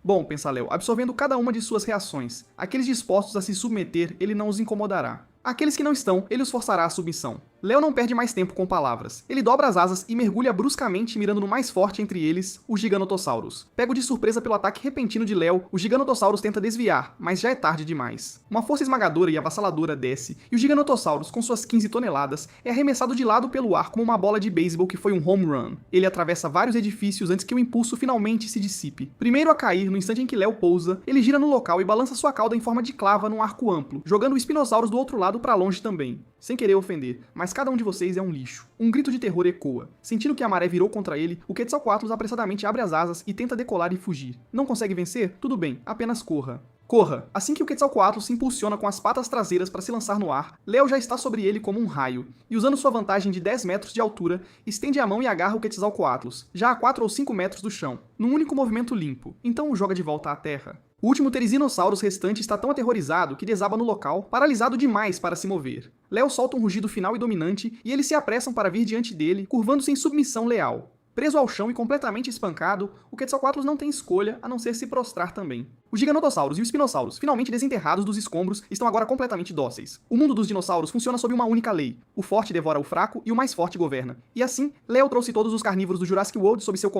Bom, pensa Léo, absorvendo cada uma de suas reações. Aqueles dispostos a se submeter, ele não os incomodará. Aqueles que não estão, ele os forçará à submissão. Léo não perde mais tempo com palavras. Ele dobra as asas e mergulha bruscamente, mirando no mais forte entre eles, o Giganotosaurus. Pego de surpresa pelo ataque repentino de Léo, o Giganotosaurus tenta desviar, mas já é tarde demais. Uma força esmagadora e avassaladora desce, e o Giganotosaurus, com suas 15 toneladas, é arremessado de lado pelo ar como uma bola de beisebol que foi um home run. Ele atravessa vários edifícios antes que o impulso finalmente se dissipe. Primeiro a cair, no instante em que Léo pousa, ele gira no local e balança sua cauda em forma de clava num arco amplo, jogando o Spinosaurus do outro lado para longe também. Sem querer ofender, mas cada um de vocês é um lixo. Um grito de terror ecoa. Sentindo que a maré virou contra ele, o Quetzalcoatlus apressadamente abre as asas e tenta decolar e fugir. Não consegue vencer? Tudo bem, apenas corra. Corra! Assim que o Quetzalcoatlus se impulsiona com as patas traseiras para se lançar no ar, Léo já está sobre ele como um raio, e usando sua vantagem de 10 metros de altura, estende a mão e agarra o Quetzalcoatlus, já a 4 ou 5 metros do chão, num único movimento limpo, então o joga de volta à terra. O último Therizinossauros restante está tão aterrorizado que desaba no local, paralisado demais para se mover. Léo solta um rugido final e dominante, e eles se apressam para vir diante dele, curvando-se em submissão leal. Preso ao chão e completamente espancado, o Quetzalcoatlus não tem escolha a não ser se prostrar também. Os Giganotossauros e os Spinossauros, finalmente desenterrados dos escombros, estão agora completamente dóceis. O mundo dos dinossauros funciona sob uma única lei. O forte devora o fraco e o mais forte governa. E assim, Léo trouxe todos os carnívoros do Jurassic World sob seu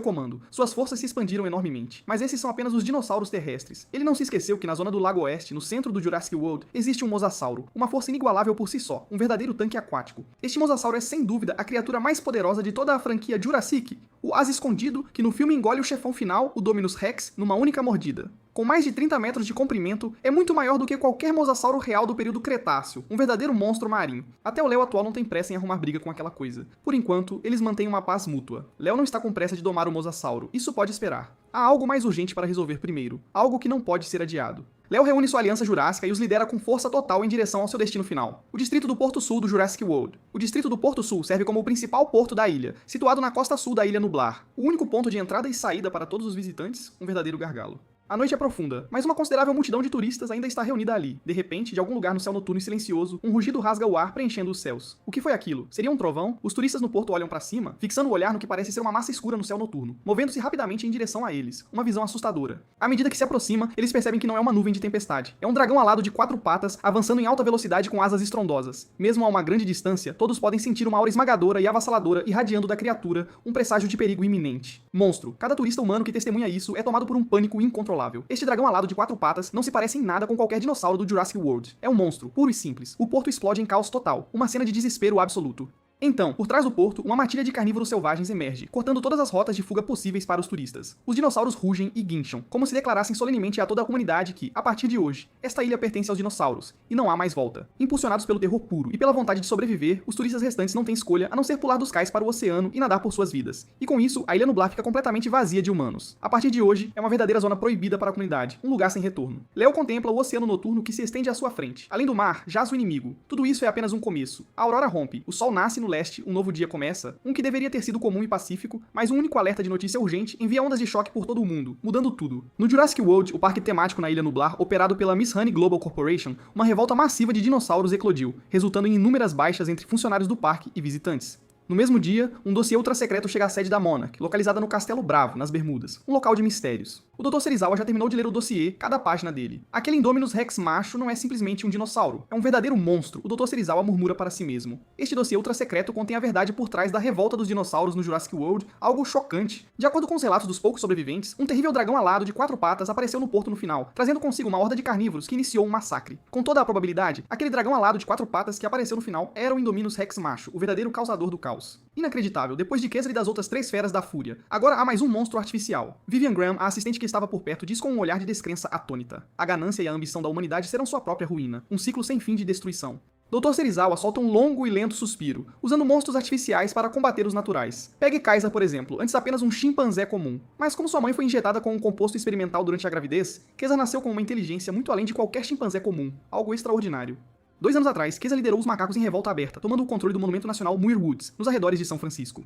comando. Suas forças se expandiram enormemente. Mas esses são apenas os dinossauros terrestres. Ele não se esqueceu que na zona do Lago Oeste, no centro do Jurassic World, existe um Mosasauro, uma força inigualável por si só, um verdadeiro tanque aquático. Este Mosasauro é sem dúvida a criatura mais poderosa de toda a franquia Jurassic, o as escondido que no filme engole o chefão final, o Dominus Rex, numa única mordida. Com mais de 30 metros de comprimento, é muito maior do que qualquer mosasauro real do período Cretáceo, um verdadeiro monstro marinho. Até o Léo atual não tem pressa em arrumar briga com aquela coisa. Por enquanto, eles mantêm uma paz mútua. Léo não está com pressa de domar o mosasauro, isso pode esperar. Há algo mais urgente para resolver primeiro, algo que não pode ser adiado. Léo reúne sua aliança jurássica e os lidera com força total em direção ao seu destino final, o distrito do Porto Sul do Jurassic World. O distrito do Porto Sul serve como o principal porto da ilha, situado na costa sul da Ilha Nublar. O único ponto de entrada e saída para todos os visitantes, um verdadeiro gargalo. A noite é profunda, mas uma considerável multidão de turistas ainda está reunida ali. De repente, de algum lugar no céu noturno e silencioso, um rugido rasga o ar, preenchendo os céus. O que foi aquilo? Seria um trovão? Os turistas no porto olham para cima, fixando o olhar no que parece ser uma massa escura no céu noturno, movendo-se rapidamente em direção a eles. Uma visão assustadora. À medida que se aproxima, eles percebem que não é uma nuvem de tempestade. É um dragão alado de 4 patas, avançando em alta velocidade com asas estrondosas. Mesmo a uma grande distância, todos podem sentir uma aura esmagadora e avassaladora irradiando da criatura, um presságio de perigo iminente. Monstro. Cada turista humano que testemunha isso é tomado por um pânico incontrolável. Este dragão alado de 4 patas não se parece em nada com qualquer dinossauro do Jurassic World. É um monstro, puro e simples. O porto explode em caos total, uma cena de desespero absoluto. Então, por trás do porto, uma matilha de carnívoros selvagens emerge, cortando todas as rotas de fuga possíveis para os turistas. Os dinossauros rugem e guincham, como se declarassem solenemente a toda a comunidade que, a partir de hoje, esta ilha pertence aos dinossauros, e não há mais volta. Impulsionados pelo terror puro e pela vontade de sobreviver, os turistas restantes não têm escolha a não ser pular dos cais para o oceano e nadar por suas vidas. E com isso, a Ilha Nublar fica completamente vazia de humanos. A partir de hoje, é uma verdadeira zona proibida para a comunidade, um lugar sem retorno. Léo contempla o oceano noturno que se estende à sua frente. Além do mar, jaz o inimigo. Tudo isso é apenas um começo. A aurora rompe, o sol nasce no leste, um novo dia começa, um que deveria ter sido comum e pacífico, mas um único alerta de notícia urgente envia ondas de choque por todo o mundo, mudando tudo. No Jurassic World, o parque temático na Ilha Nublar, operado pela Miss Honey Global Corporation, uma revolta massiva de dinossauros eclodiu, resultando em inúmeras baixas entre funcionários do parque e visitantes. No mesmo dia, um dossiê ultra-secreto chega à sede da Monarch, localizada no Castelo Bravo, nas Bermudas, um local de mistérios. O Dr. Serizawa já terminou de ler o dossiê, cada página dele. Aquele Indominus Rex macho não é simplesmente um dinossauro, é um verdadeiro monstro, o Dr. Serizawa murmura para si mesmo. Este dossiê ultra-secreto contém a verdade por trás da revolta dos dinossauros no Jurassic World, algo chocante. De acordo com os relatos dos poucos sobreviventes, um terrível dragão alado de 4 patas apareceu no porto no final, trazendo consigo uma horda de carnívoros que iniciou um massacre. Com toda a probabilidade, aquele dragão alado de 4 patas que apareceu no final era o Indominus Rex macho, o verdadeiro causador do caos. Inacreditável, depois de Kessler e das outras 3 feras da fúria, agora há mais um monstro artificial. Vivian Graham, a assistente que estava por perto, diz com um olhar de descrença atônita. A ganância e a ambição da humanidade serão sua própria ruína, um ciclo sem fim de destruição. Dr. Serizawa solta um longo e lento suspiro, usando monstros artificiais para combater os naturais. Pegue Kaiser, por exemplo, antes apenas um chimpanzé comum. Mas como sua mãe foi injetada com um composto experimental durante a gravidez, Kesa nasceu com uma inteligência muito além de qualquer chimpanzé comum, algo extraordinário. 2 anos atrás, Kesa liderou os macacos em revolta aberta, tomando o controle do Monumento Nacional Muir Woods, nos arredores de São Francisco.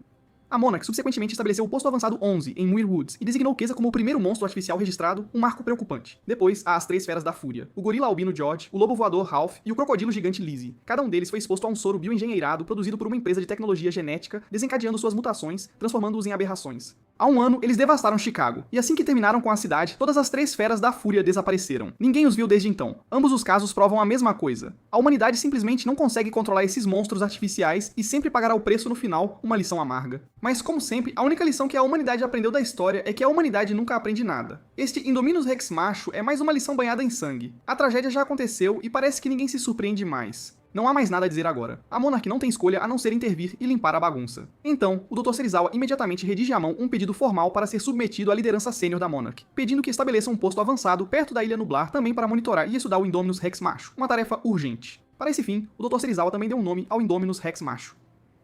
A Monarch subsequentemente estabeleceu o posto avançado 11 em Muir Woods e designou Kesa como o primeiro monstro artificial registrado, um marco preocupante. Depois, há as 3 feras da fúria: o gorila albino George, o lobo voador Ralph e o crocodilo gigante Lizzie. Cada um deles foi exposto a um soro bioengenheirado produzido por uma empresa de tecnologia genética, desencadeando suas mutações, transformando-os em aberrações. Há um ano, eles devastaram Chicago, e assim que terminaram com a cidade, todas as 3 feras da fúria desapareceram. Ninguém os viu desde então. Ambos os casos provam a mesma coisa. A humanidade simplesmente não consegue controlar esses monstros artificiais e sempre pagará o preço no final, uma lição amarga. Mas como sempre, a única lição que a humanidade aprendeu da história é que a humanidade nunca aprende nada. Este Indominus Rex macho é mais uma lição banhada em sangue. A tragédia já aconteceu e parece que ninguém se surpreende mais. Não há mais nada a dizer agora. A Monarch não tem escolha a não ser intervir e limpar a bagunça. Então, o Dr. Serizawa imediatamente redige à mão um pedido formal para ser submetido à liderança sênior da Monarch, pedindo que estabeleça um posto avançado perto da Ilha Nublar também para monitorar e estudar o Indominus Rex macho, uma tarefa urgente. Para esse fim, o Dr. Serizawa também deu um nome ao Indominus Rex macho: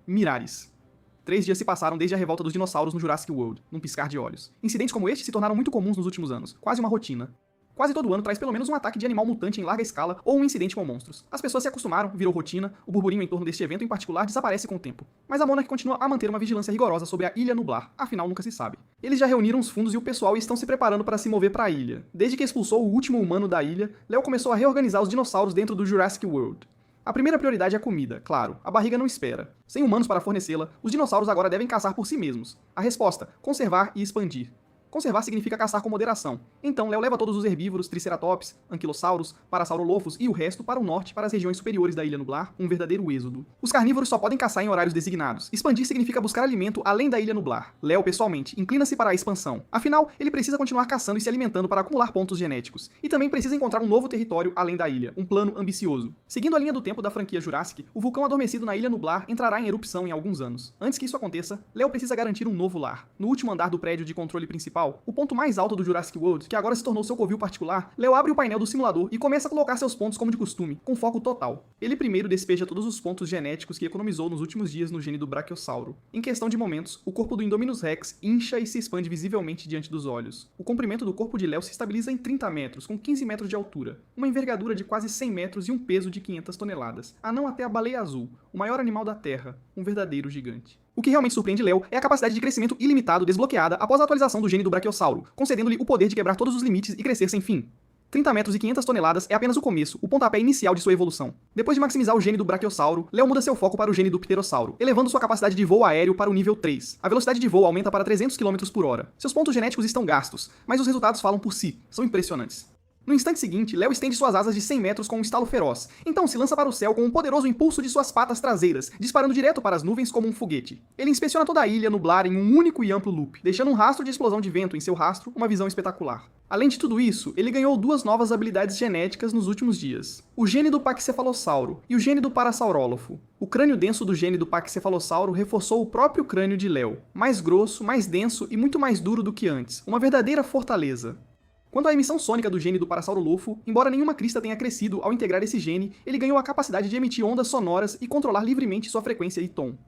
Mirares. 3 dias se passaram desde a revolta dos dinossauros no Jurassic World, num piscar de olhos. Incidentes como este se tornaram muito comuns nos últimos anos, quase uma rotina. Quase todo ano traz pelo menos um ataque de animal mutante em larga escala ou um incidente com monstros. As pessoas se acostumaram, virou rotina, o burburinho em torno deste evento em particular desaparece com o tempo. Mas a Monarch continua a manter uma vigilância rigorosa sobre a Ilha Nublar, afinal nunca se sabe. Eles já reuniram os fundos e o pessoal e estão se preparando para se mover para a ilha. Desde que expulsou o último humano da ilha, Leo começou a reorganizar os dinossauros dentro do Jurassic World. A primeira prioridade é a comida, claro, a barriga não espera. Sem humanos para fornecê-la, os dinossauros agora devem caçar por si mesmos. A resposta: conservar e expandir. Conservar significa caçar com moderação. Então, Leo leva todos os herbívoros, triceratops, anquilossauros, parasaurolophos e o resto para o norte, para as regiões superiores da Ilha Nublar, um verdadeiro êxodo. Os carnívoros só podem caçar em horários designados. Expandir significa buscar alimento além da Ilha Nublar. Leo, pessoalmente, inclina-se para a expansão. Afinal, ele precisa continuar caçando e se alimentando para acumular pontos genéticos. E também precisa encontrar um novo território além da ilha, um plano ambicioso. Seguindo a linha do tempo da franquia Jurassic, o vulcão adormecido na Ilha Nublar entrará em erupção em alguns anos. Antes que isso aconteça, Leo precisa garantir um novo lar. No último andar do prédio de controle principal, o ponto mais alto do Jurassic World, que agora se tornou seu covil particular, Leo abre o painel do simulador e começa a colocar seus pontos como de costume, com foco total. Ele primeiro despeja todos os pontos genéticos que economizou nos últimos dias no gene do Brachiosauro. Em questão de momentos, o corpo do Indominus Rex incha e se expande visivelmente diante dos olhos. O comprimento do corpo de Leo se estabiliza em 30 metros, com 15 metros de altura, uma envergadura de quase 100 metros e um peso de 500 toneladas, a não até a baleia azul, o maior animal da Terra, um verdadeiro gigante. O que realmente surpreende Leo é a capacidade de crescimento ilimitado desbloqueada após a atualização do gene do Brachiosauro, concedendo-lhe o poder de quebrar todos os limites e crescer sem fim. 30 metros e 500 toneladas é apenas o começo, o pontapé inicial de sua evolução. Depois de maximizar o gene do Brachiosauro, Leo muda seu foco para o gene do Pterossauro, elevando sua capacidade de voo aéreo para o nível 3. A velocidade de voo aumenta para 300 km por hora. Seus pontos genéticos estão gastos, mas os resultados falam por si, são impressionantes. No instante seguinte, Leo estende suas asas de 100 metros com um estalo feroz. Então se lança para o céu com um poderoso impulso de suas patas traseiras, disparando direto para as nuvens como um foguete. Ele inspeciona toda a ilha Nublar em um único e amplo loop, deixando um rastro de explosão de vento em seu rastro, uma visão espetacular. Além de tudo isso, ele ganhou 2 novas habilidades genéticas nos últimos dias. O gene do Pachycephalossauro e o gene do Parasaurólopho. O crânio denso do gene do Pachycephalossauro reforçou o próprio crânio de Leo. Mais grosso, mais denso e muito mais duro do que antes. Uma verdadeira fortaleza. Quanto à emissão sônica do gene do Parasaurolopho, embora nenhuma crista tenha crescido ao integrar esse gene, ele ganhou a capacidade de emitir ondas sonoras e controlar livremente sua frequência e tom.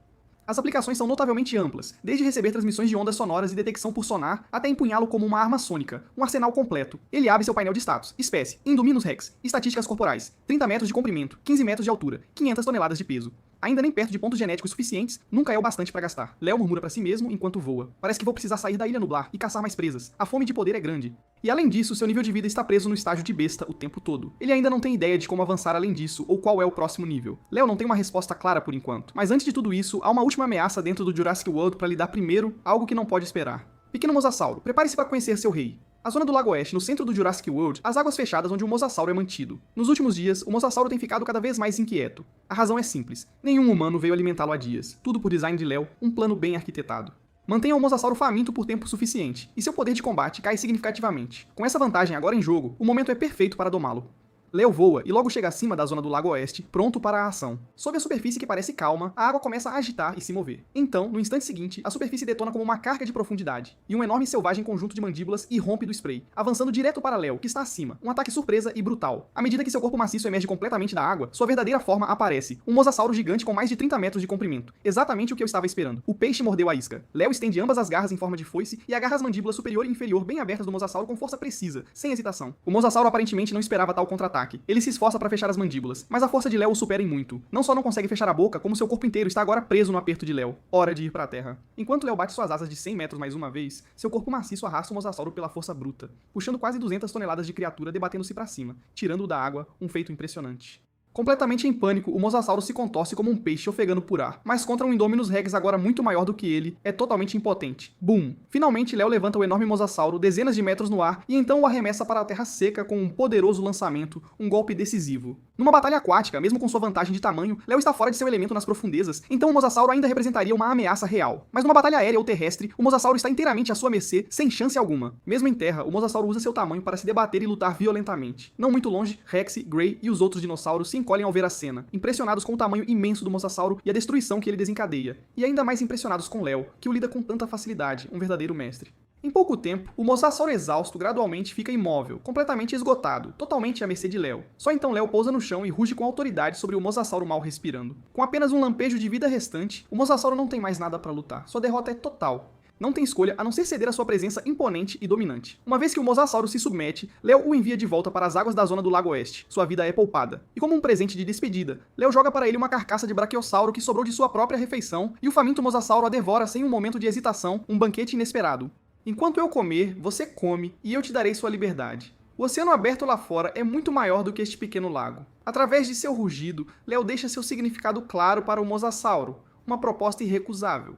As aplicações são notavelmente amplas, desde receber transmissões de ondas sonoras e detecção por sonar, até empunhá-lo como uma arma sônica, um arsenal completo. Ele abre seu painel de status: espécie, Indominus Rex, estatísticas corporais, 30 metros de comprimento, 15 metros de altura, 500 toneladas de peso. Ainda nem perto de pontos genéticos suficientes, nunca é o bastante pra gastar. Léo murmura pra si mesmo enquanto voa. Parece que vou precisar sair da Ilha Nublar e caçar mais presas. A fome de poder é grande. E além disso, seu nível de vida está preso no estágio de besta o tempo todo. Ele ainda não tem ideia de como avançar além disso ou qual é o próximo nível. Léo não tem uma resposta clara por enquanto. Mas antes de tudo isso, há uma última ameaça dentro do Jurassic World pra lhe dar primeiro algo que não pode esperar. Pequeno Mosasauro, prepare-se para conhecer seu rei. A zona do Lago Oeste, no centro do Jurassic World, as águas fechadas onde o Mosasauro é mantido. Nos últimos dias, o Mosasauro tem ficado cada vez mais inquieto. A razão é simples. Nenhum humano veio alimentá-lo há dias. Tudo por design de Léo, um plano bem arquitetado. Mantenha o Mosasauro faminto por tempo suficiente, e seu poder de combate cai significativamente. Com essa vantagem agora em jogo, o momento é perfeito para domá-lo. Léo voa e logo chega acima da zona do Lago Oeste, pronto para a ação. Sob a superfície que parece calma, a água começa a agitar e se mover. Então, no instante seguinte, a superfície detona como uma carga de profundidade, e um enorme e selvagem conjunto de mandíbulas irrompe do spray, avançando direto para Léo, que está acima. Um ataque surpresa e brutal. À medida que seu corpo maciço emerge completamente da água, sua verdadeira forma aparece. Um mosasauro gigante com mais de 30 metros de comprimento. Exatamente o que eu estava esperando. O peixe mordeu a isca. Léo estende ambas as garras em forma de foice e agarra as mandíbulas superior e inferior bem abertas do mosasauro com força precisa, sem hesitação. O mosasauro aparentemente não esperava tal contra-ataque. Ele se esforça para fechar as mandíbulas, mas a força de Léo o supera em muito. Não só não consegue fechar a boca, como seu corpo inteiro está agora preso no aperto de Léo. Hora de ir para a terra. Enquanto Léo bate suas asas de 100 metros mais uma vez, seu corpo maciço arrasta o mosasauro pela força bruta, puxando quase 200 toneladas de criatura debatendo-se para cima, tirando-o da água, um feito impressionante. Completamente em pânico, o mosasauro se contorce como um peixe ofegando por ar, mas contra um Indominus Rex agora muito maior do que ele, é totalmente impotente. Boom! Finalmente, Léo levanta o enorme mosasauro dezenas de metros no ar e então o arremessa para a terra seca com um poderoso lançamento, um golpe decisivo. Numa batalha aquática, mesmo com sua vantagem de tamanho, Léo está fora de seu elemento nas profundezas, então o mosasauro ainda representaria uma ameaça real. Mas numa batalha aérea ou terrestre, o mosasauro está inteiramente à sua mercê, sem chance alguma. Mesmo em terra, o mosasauro usa seu tamanho para se debater e lutar violentamente. Não muito longe, Rex, Grey e os outros dinossauros se encolhem ao ver a cena, impressionados com o tamanho imenso do mosasauro e a destruição que ele desencadeia, e ainda mais impressionados com Léo, que o lida com tanta facilidade, um verdadeiro mestre. Em pouco tempo, o mosasauro exausto gradualmente fica imóvel, completamente esgotado, totalmente à mercê de Léo. Só então Léo pousa no chão e ruge com autoridade sobre o mosasauro mal respirando. Com apenas um lampejo de vida restante, o mosasauro não tem mais nada para lutar, sua derrota é total. Não tem escolha a não ser ceder à sua presença imponente e dominante. Uma vez que o mosasauro se submete, Léo o envia de volta para as águas da zona do Lago Oeste. Sua vida é poupada. E como um presente de despedida, Léo joga para ele uma carcaça de braquiossauro que sobrou de sua própria refeição, e o faminto mosasauro a devora sem um momento de hesitação, um banquete inesperado. Enquanto eu comer, você come, e eu te darei sua liberdade. O oceano aberto lá fora é muito maior do que este pequeno lago. Através de seu rugido, Léo deixa seu significado claro para o mosasauro, uma proposta irrecusável.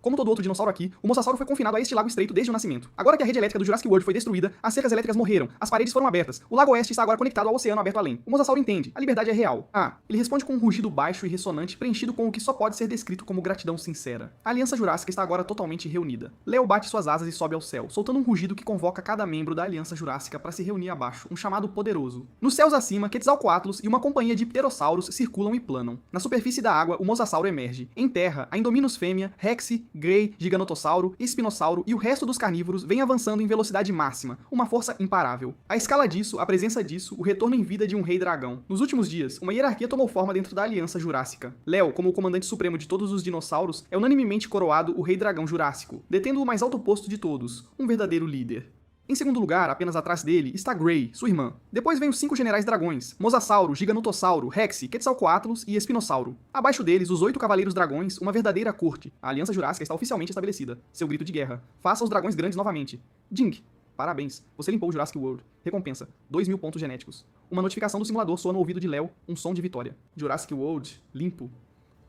Como todo outro dinossauro aqui, o mosasauro foi confinado a este lago estreito desde o nascimento. Agora que a rede elétrica do Jurassic World foi destruída, as cercas elétricas morreram, as paredes foram abertas, o Lago Oeste está agora conectado ao oceano aberto além. O mosasauro entende, a liberdade é real. Ele responde com um rugido baixo e ressonante, preenchido com o que só pode ser descrito como gratidão sincera. A Aliança Jurássica está agora totalmente reunida. Léo bate suas asas e sobe ao céu, soltando um rugido que convoca cada membro da Aliança Jurássica para se reunir abaixo, um chamado poderoso. Nos céus acima, Quetzalcoatlus e uma companhia de pterossauros circulam e planam. Na superfície da água, o mosasauro emerge. Em terra, a Indominus fêmea, Rex, Grey, Gigantossauro, Espinossauro e o resto dos carnívoros vem avançando em velocidade máxima, uma força imparável. A escala disso, a presença disso, o retorno em vida de um rei dragão. Nos últimos dias, uma hierarquia tomou forma dentro da Aliança Jurássica. Léo, como o comandante supremo de todos os dinossauros, é unanimemente coroado o Rei Dragão Jurássico, detendo o mais alto posto de todos, um verdadeiro líder. Em segundo lugar, apenas atrás dele, está Grey, sua irmã. Depois vem os 5 generais dragões, Mosasauro, Gigantossauro, Rex, Quetzalcoatlus e Espinossauro. Abaixo deles, os 8 cavaleiros dragões, uma verdadeira corte. A Aliança Jurássica está oficialmente estabelecida. Seu grito de guerra. Faça os dragões grandes novamente. Ding! Parabéns, você limpou o Jurassic World. Recompensa, 2.000 pontos genéticos. Uma notificação do simulador soa no ouvido de Léo, um som de vitória. Jurassic World, limpo.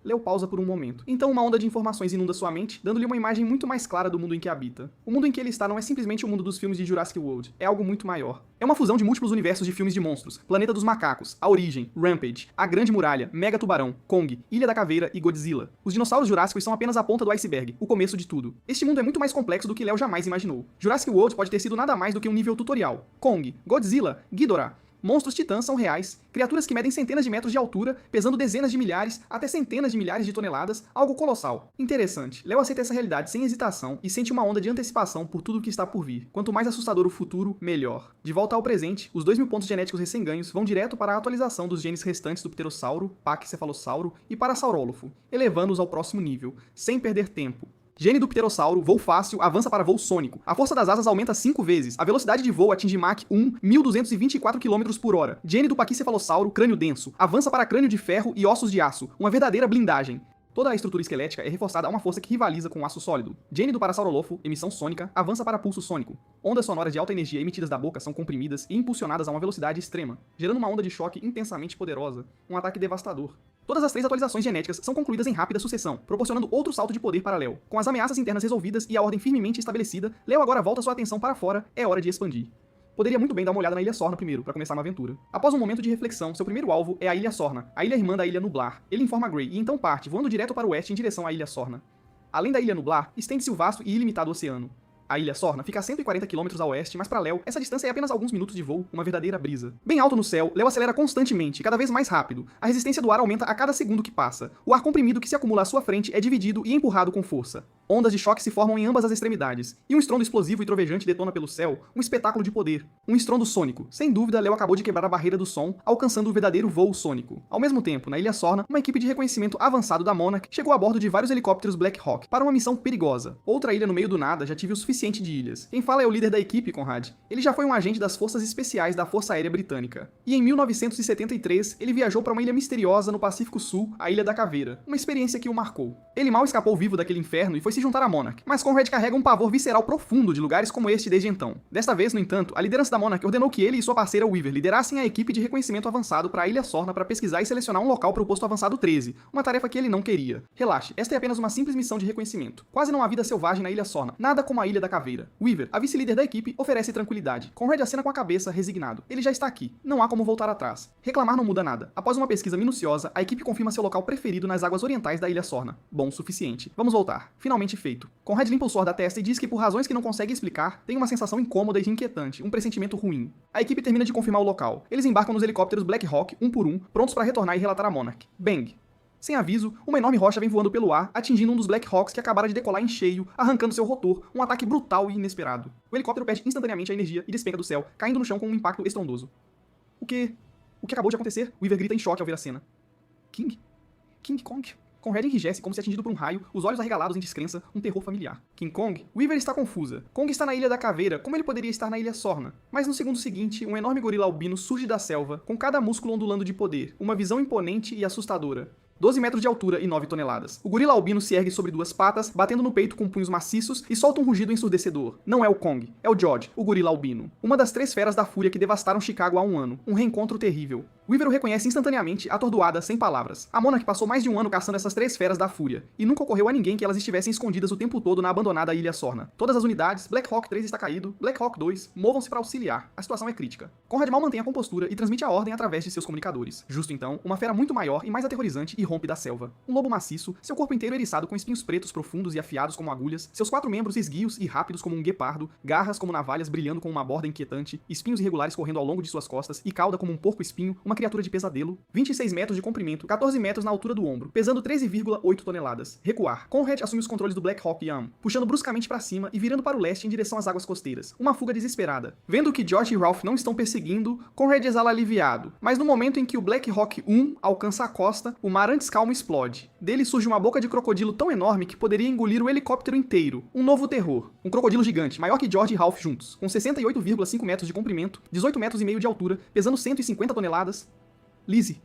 Léo pausa por um momento. Então uma onda de informações inunda sua mente, dando-lhe uma imagem muito mais clara do mundo em que habita. O mundo em que ele está não é simplesmente o mundo dos filmes de Jurassic World, é algo muito maior. É uma fusão de múltiplos universos de filmes de monstros, Planeta dos Macacos, A Origem, Rampage, A Grande Muralha, Mega Tubarão, Kong, Ilha da Caveira e Godzilla. Os dinossauros jurássicos são apenas a ponta do iceberg, o começo de tudo. Este mundo é muito mais complexo do que Léo jamais imaginou. Jurassic World pode ter sido nada mais do que um nível tutorial. Kong, Godzilla, Ghidorah. Monstros titãs são reais, criaturas que medem centenas de metros de altura, pesando dezenas de milhares, até centenas de milhares de toneladas, algo colossal. Interessante, Léo aceita essa realidade sem hesitação e sente uma onda de antecipação por tudo o que está por vir. Quanto mais assustador o futuro, melhor. De volta ao presente, os 2.000 pontos genéticos recém-ganhos vão direto para a atualização dos genes restantes do Pterossauro, Pachycephalossauro e Parasaurólopho, elevando-os ao próximo nível, sem perder tempo. Gene do pterossauro, voo fácil, avança para voo sônico. A força das asas aumenta 5 vezes. A velocidade de voo atinge Mach 1, 1224 km por hora. Gene do paquicefalossauro, crânio denso. Avança para crânio de ferro e ossos de aço. Uma verdadeira blindagem. Toda a estrutura esquelética é reforçada a uma força que rivaliza com o aço sólido. Gene do parasaurolofo, emissão sônica, avança para pulso sônico. Ondas sonoras de alta energia emitidas da boca são comprimidas e impulsionadas a uma velocidade extrema, gerando uma onda de choque intensamente poderosa, um ataque devastador. Todas as 3 atualizações genéticas são concluídas em rápida sucessão, proporcionando outro salto de poder para Léo. Com as ameaças internas resolvidas e a ordem firmemente estabelecida, Léo agora volta sua atenção para fora, é hora de expandir. Poderia muito bem dar uma olhada na Ilha Sorna primeiro, para começar uma aventura. Após um momento de reflexão, seu primeiro alvo é a Ilha Sorna, a ilha irmã da Ilha Nublar. Ele informa Gray e então parte, voando direto para o oeste em direção à Ilha Sorna. Além da Ilha Nublar, estende-se o vasto e ilimitado oceano. A Ilha Sorna fica a 140 km a oeste, mas para Léo, essa distância é apenas alguns minutos de voo, uma verdadeira brisa. Bem alto no céu, Léo acelera constantemente, cada vez mais rápido. A resistência do ar aumenta a cada segundo que passa. O ar comprimido que se acumula à sua frente é dividido e empurrado com força. Ondas de choque se formam em ambas as extremidades, e um estrondo explosivo e trovejante detona pelo céu, um espetáculo de poder. Um estrondo sônico. Sem dúvida, Léo acabou de quebrar a barreira do som, alcançando o verdadeiro voo sônico. Ao mesmo tempo, na Ilha Sorna, uma equipe de reconhecimento avançado da Monarch chegou a bordo de vários helicópteros Black Hawk para uma missão perigosa. Outra ilha no meio do nada já tive o suficiente de ilhas. Quem fala é o líder da equipe, Conrad. Ele já foi um agente das Forças Especiais da Força Aérea Britânica. E em 1973, ele viajou para uma ilha misteriosa no Pacífico Sul, a Ilha da Caveira. Uma experiência que o marcou. Ele mal escapou vivo daquele inferno e foi se juntar à Monarch. Mas Conrad carrega um pavor visceral profundo de lugares como este desde então. Desta vez, no entanto, a liderança da Monarch ordenou que ele e sua parceira Weaver liderassem a equipe de reconhecimento avançado para a Ilha Sorna para pesquisar e selecionar um local para o posto avançado 13, uma tarefa que ele não queria. Relaxe, esta é apenas uma simples missão de reconhecimento. Quase não há vida selvagem na Ilha Sorna, nada como a Ilha da Caveira. Weaver, a vice-líder da equipe, oferece tranquilidade. Conrad acena com a cabeça, resignado. Ele já está aqui, não há como voltar atrás. Reclamar não muda nada. Após uma pesquisa minuciosa, a equipe confirma seu local preferido nas águas orientais da Ilha Sorna. Bom o suficiente. Vamos voltar. Finalmente feito. Conrad limpa o suor da testa e diz que por razões que não consegue explicar, tem uma sensação incômoda e inquietante, um pressentimento ruim. A equipe termina de confirmar o local. Eles embarcam nos helicópteros Black Hawk, um por um, prontos para retornar e relatar a Monarch. Bang! Sem aviso, uma enorme rocha vem voando pelo ar, atingindo um dos Black Hawks que acabara de decolar em cheio, arrancando seu rotor, um ataque brutal e inesperado. O helicóptero perde instantaneamente a energia e despenca do céu, caindo no chão com um impacto estrondoso. O que acabou de acontecer? Weaver grita em choque ao ver a cena. King Kong? Conrad enrijece como se atingido por um raio, os olhos arregalados em descrença, um terror familiar. King Kong? Weaver está confusa. Kong está na Ilha da Caveira, como ele poderia estar na Ilha Sorna? Mas no segundo seguinte, um enorme gorila albino surge da selva, com cada músculo ondulando de poder, uma visão imponente e assustadora. 12 metros de altura e 9 toneladas. O gorila albino se ergue sobre 2 patas, batendo no peito com punhos maciços e solta um rugido ensurdecedor. Não é o Kong, é o George, o gorila albino. Uma das 3 feras da fúria que devastaram Chicago há um ano. Um reencontro terrível. Weaver o reconhece instantaneamente, atordoada, sem palavras. A Monarch passou mais de um ano caçando essas 3 feras da fúria, e nunca ocorreu a ninguém que elas estivessem escondidas o tempo todo na abandonada Ilha Sorna. Todas as unidades, Black Hawk 3 está caído, Black Hawk 2, movam-se para auxiliar. A situação é crítica. Conrad mal mantém a compostura e transmite a ordem através de seus comunicadores. Justo então, uma fera muito maior e mais aterrorizante irrompe da selva. Um lobo maciço, seu corpo inteiro eriçado com espinhos pretos profundos e afiados como agulhas, seus 4 membros esguios e rápidos como um guepardo, garras como navalhas brilhando com uma borda inquietante, espinhos irregulares correndo ao longo de suas costas e cauda como um porco-espinho, uma criatura de pesadelo, 26 metros de comprimento, 14 metros na altura do ombro, pesando 13,8 toneladas. Recuar. Conrad assume os controles do Black Hawk Yam, puxando bruscamente para cima e virando para o leste em direção às águas costeiras. Uma fuga desesperada. Vendo que George e Ralph não estão perseguindo, Conrad exala aliviado. Mas no momento em que o Black Hawk 1 alcança a costa, o mar antes calmo explode. Dele surge uma boca de crocodilo tão enorme que poderia engolir o helicóptero inteiro. Um novo terror. Um crocodilo gigante, maior que George e Ralph juntos, com 68,5 metros de comprimento, 18 metros e meio de altura, pesando 150 toneladas. Lizzie.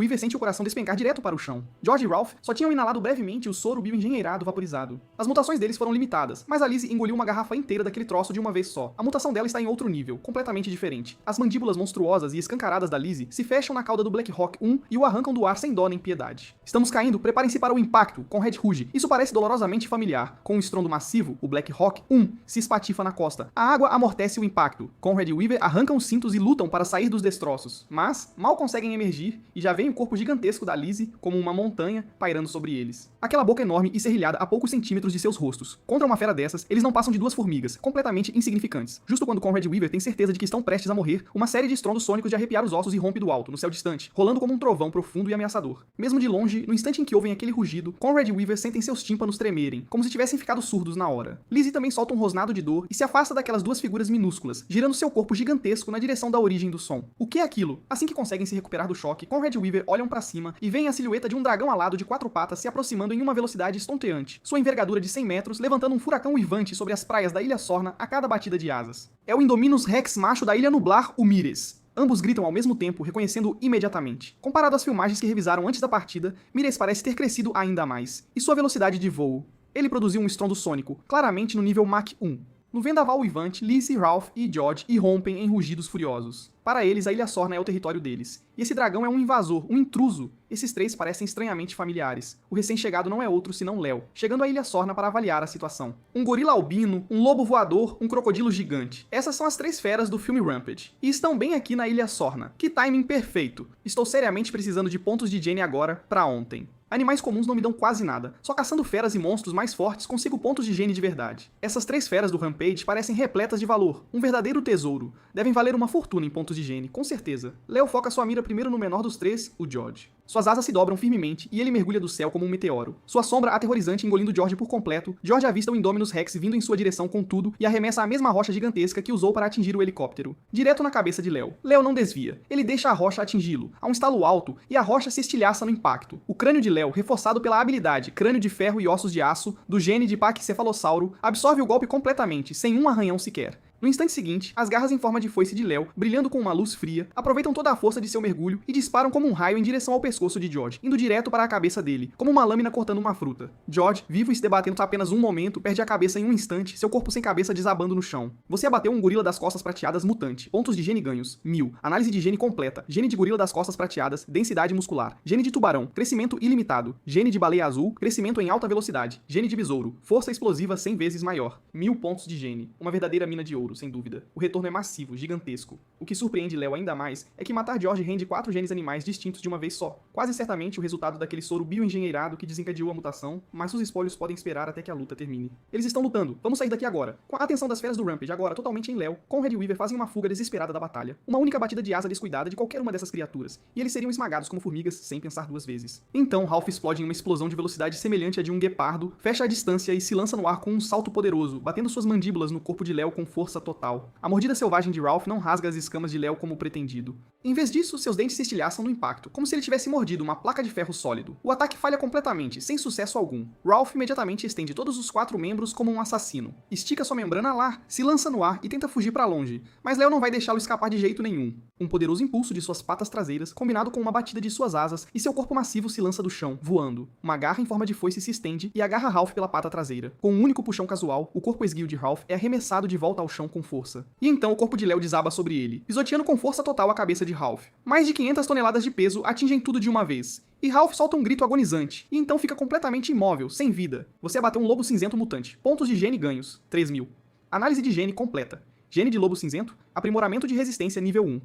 Weaver sente o coração despencar direto para o chão. George e Ralph só tinham inalado brevemente o soro bioengenheirado vaporizado. As mutações deles foram limitadas, mas a Lizzie engoliu uma garrafa inteira daquele troço de uma vez só. A mutação dela está em outro nível, completamente diferente. As mandíbulas monstruosas e escancaradas da Lizzie se fecham na cauda do Black Hawk 1 e o arrancam do ar sem dó nem piedade. Estamos caindo, preparem-se para o impacto, Conrad ruge. Isso parece dolorosamente familiar. Com um estrondo massivo, o Black Hawk 1 se espatifa na costa. A água amortece o impacto. Conrad e Weaver arrancam os cintos e lutam para sair dos destroços, mas mal conseguem emergir e já vem o corpo gigantesco da Lizzie como uma montanha pairando sobre eles. Aquela boca enorme e serrilhada a poucos centímetros de seus rostos. Contra uma fera dessas, eles não passam de 2 formigas, completamente insignificantes. Justo quando Conrad e Weaver têm certeza de que estão prestes a morrer, uma série de estrondos sônicos de arrepiar os ossos irrompe do alto, no céu distante, rolando como um trovão profundo e ameaçador. Mesmo de longe, no instante em que ouvem aquele rugido, Conrad e Weaver sentem seus tímpanos tremerem, como se tivessem ficado surdos na hora. Lizzie também solta um rosnado de dor e se afasta daquelas 2 figuras minúsculas, girando seu corpo gigantesco na direção da origem do som. O que é aquilo? Assim que conseguem se recuperar do choque, Conrad e Weaver Weaver olham pra cima e veem a silhueta de um dragão alado de 4 patas se aproximando em uma velocidade estonteante, sua envergadura de 100 metros levantando um furacão uivante sobre as praias da Ilha Sorna a cada batida de asas. É o Indominus Rex macho da Ilha Nublar, o Mires. Ambos gritam ao mesmo tempo, reconhecendo-o imediatamente. Comparado às filmagens que revisaram antes da partida, Mires parece ter crescido ainda mais. E sua velocidade de voo? Ele produziu um estrondo sônico, claramente no nível Mach 1. No vendaval uivante, Lizzie, Ralph e George irrompem em rugidos furiosos. Para eles, a Ilha Sorna é o território deles. E esse dragão é um invasor, um intruso. Esses três parecem estranhamente familiares. O recém-chegado não é outro senão Léo, chegando à Ilha Sorna para avaliar a situação. Um gorila albino, um lobo voador, um crocodilo gigante. Essas são as 3 feras do filme Rampage. E estão bem aqui na Ilha Sorna. Que timing perfeito! Estou seriamente precisando de pontos de gene agora, pra ontem. Animais comuns não me dão quase nada. Só caçando feras e monstros mais fortes consigo pontos de gene de verdade. Essas 3 feras do Rampage parecem repletas de valor. Um verdadeiro tesouro. Devem valer uma fortuna em pontos de gene, com certeza. Léo foca sua mira primeiro no menor dos 3, o George. Suas asas se dobram firmemente e ele mergulha do céu como um meteoro. Sua sombra aterrorizante engolindo George por completo, George avista o Indominus Rex vindo em sua direção com tudo e arremessa a mesma rocha gigantesca que usou para atingir o helicóptero. Direto na cabeça de Léo. Léo não desvia. Ele deixa a rocha atingi-lo. Há um estalo alto e a rocha se estilhaça no impacto. O crânio de Léo, reforçado pela habilidade crânio de ferro e ossos de aço do gene de Pachycephalossauro, absorve o golpe completamente, sem um arranhão sequer. No instante seguinte, as garras em forma de foice de Léo, brilhando com uma luz fria, aproveitam toda a força de seu mergulho e disparam como um raio em direção ao pescoço de George, indo direto para a cabeça dele, como uma lâmina cortando uma fruta. George, vivo e se debatendo por apenas um momento, perde a cabeça em um instante, seu corpo sem cabeça desabando no chão. Você abateu um gorila das costas prateadas mutante. Pontos de gene ganhos, 1000. Análise de gene completa. Gene de gorila das costas prateadas, densidade muscular. Gene de tubarão, crescimento ilimitado. Gene de baleia azul, crescimento em alta velocidade. Gene de besouro, força explosiva 100 vezes maior. 1000 pontos de gene. Uma verdadeira mina de ouro, sem dúvida. O retorno é massivo, gigantesco. O que surpreende Léo ainda mais é que matar George rende 4 genes animais distintos de uma vez só. Quase certamente o resultado daquele soro bioengenheirado que desencadeou a mutação, mas os espólios podem esperar até que a luta termine. Eles estão lutando, vamos sair daqui agora. Com a atenção das feras do Rampage agora totalmente em Léo, Conrad e Weaver fazem uma fuga desesperada da batalha. Uma única batida de asa descuidada de qualquer uma dessas criaturas, e eles seriam esmagados como formigas sem pensar 2 vezes. Então Ralph explode em uma explosão de velocidade semelhante à de um guepardo, fecha a distância e se lança no ar com um salto poderoso, batendo suas mandíbulas no corpo de Léo com força total. A mordida selvagem de Ralph não rasga as escamas de Léo como pretendido. Em vez disso, seus dentes se estilhaçam no impacto, como se ele tivesse mordido uma placa de ferro sólido. O ataque falha completamente, sem sucesso algum. Ralph imediatamente estende todos os 4 membros como um assassino. Estica sua membrana alar, se lança no ar e tenta fugir para longe, mas Léo não vai deixá-lo escapar de jeito nenhum. Um poderoso impulso de suas patas traseiras, combinado com uma batida de suas asas, e seu corpo massivo se lança do chão, voando. Uma garra em forma de foice se estende e agarra Ralph pela pata traseira. Com um único puxão casual, o corpo esguio de Ralph é arremessado de volta ao chão com força. E então o corpo de Léo desaba sobre ele, pisoteando com força total a cabeça de Ralph. Mais de 500 toneladas de peso atingem tudo de uma vez. E Ralph solta um grito agonizante, e então fica completamente imóvel, sem vida. Você abateu um lobo cinzento mutante. Pontos de gene ganhos, 3000. Análise de gene completa. Gene de lobo cinzento, aprimoramento de resistência nível 1.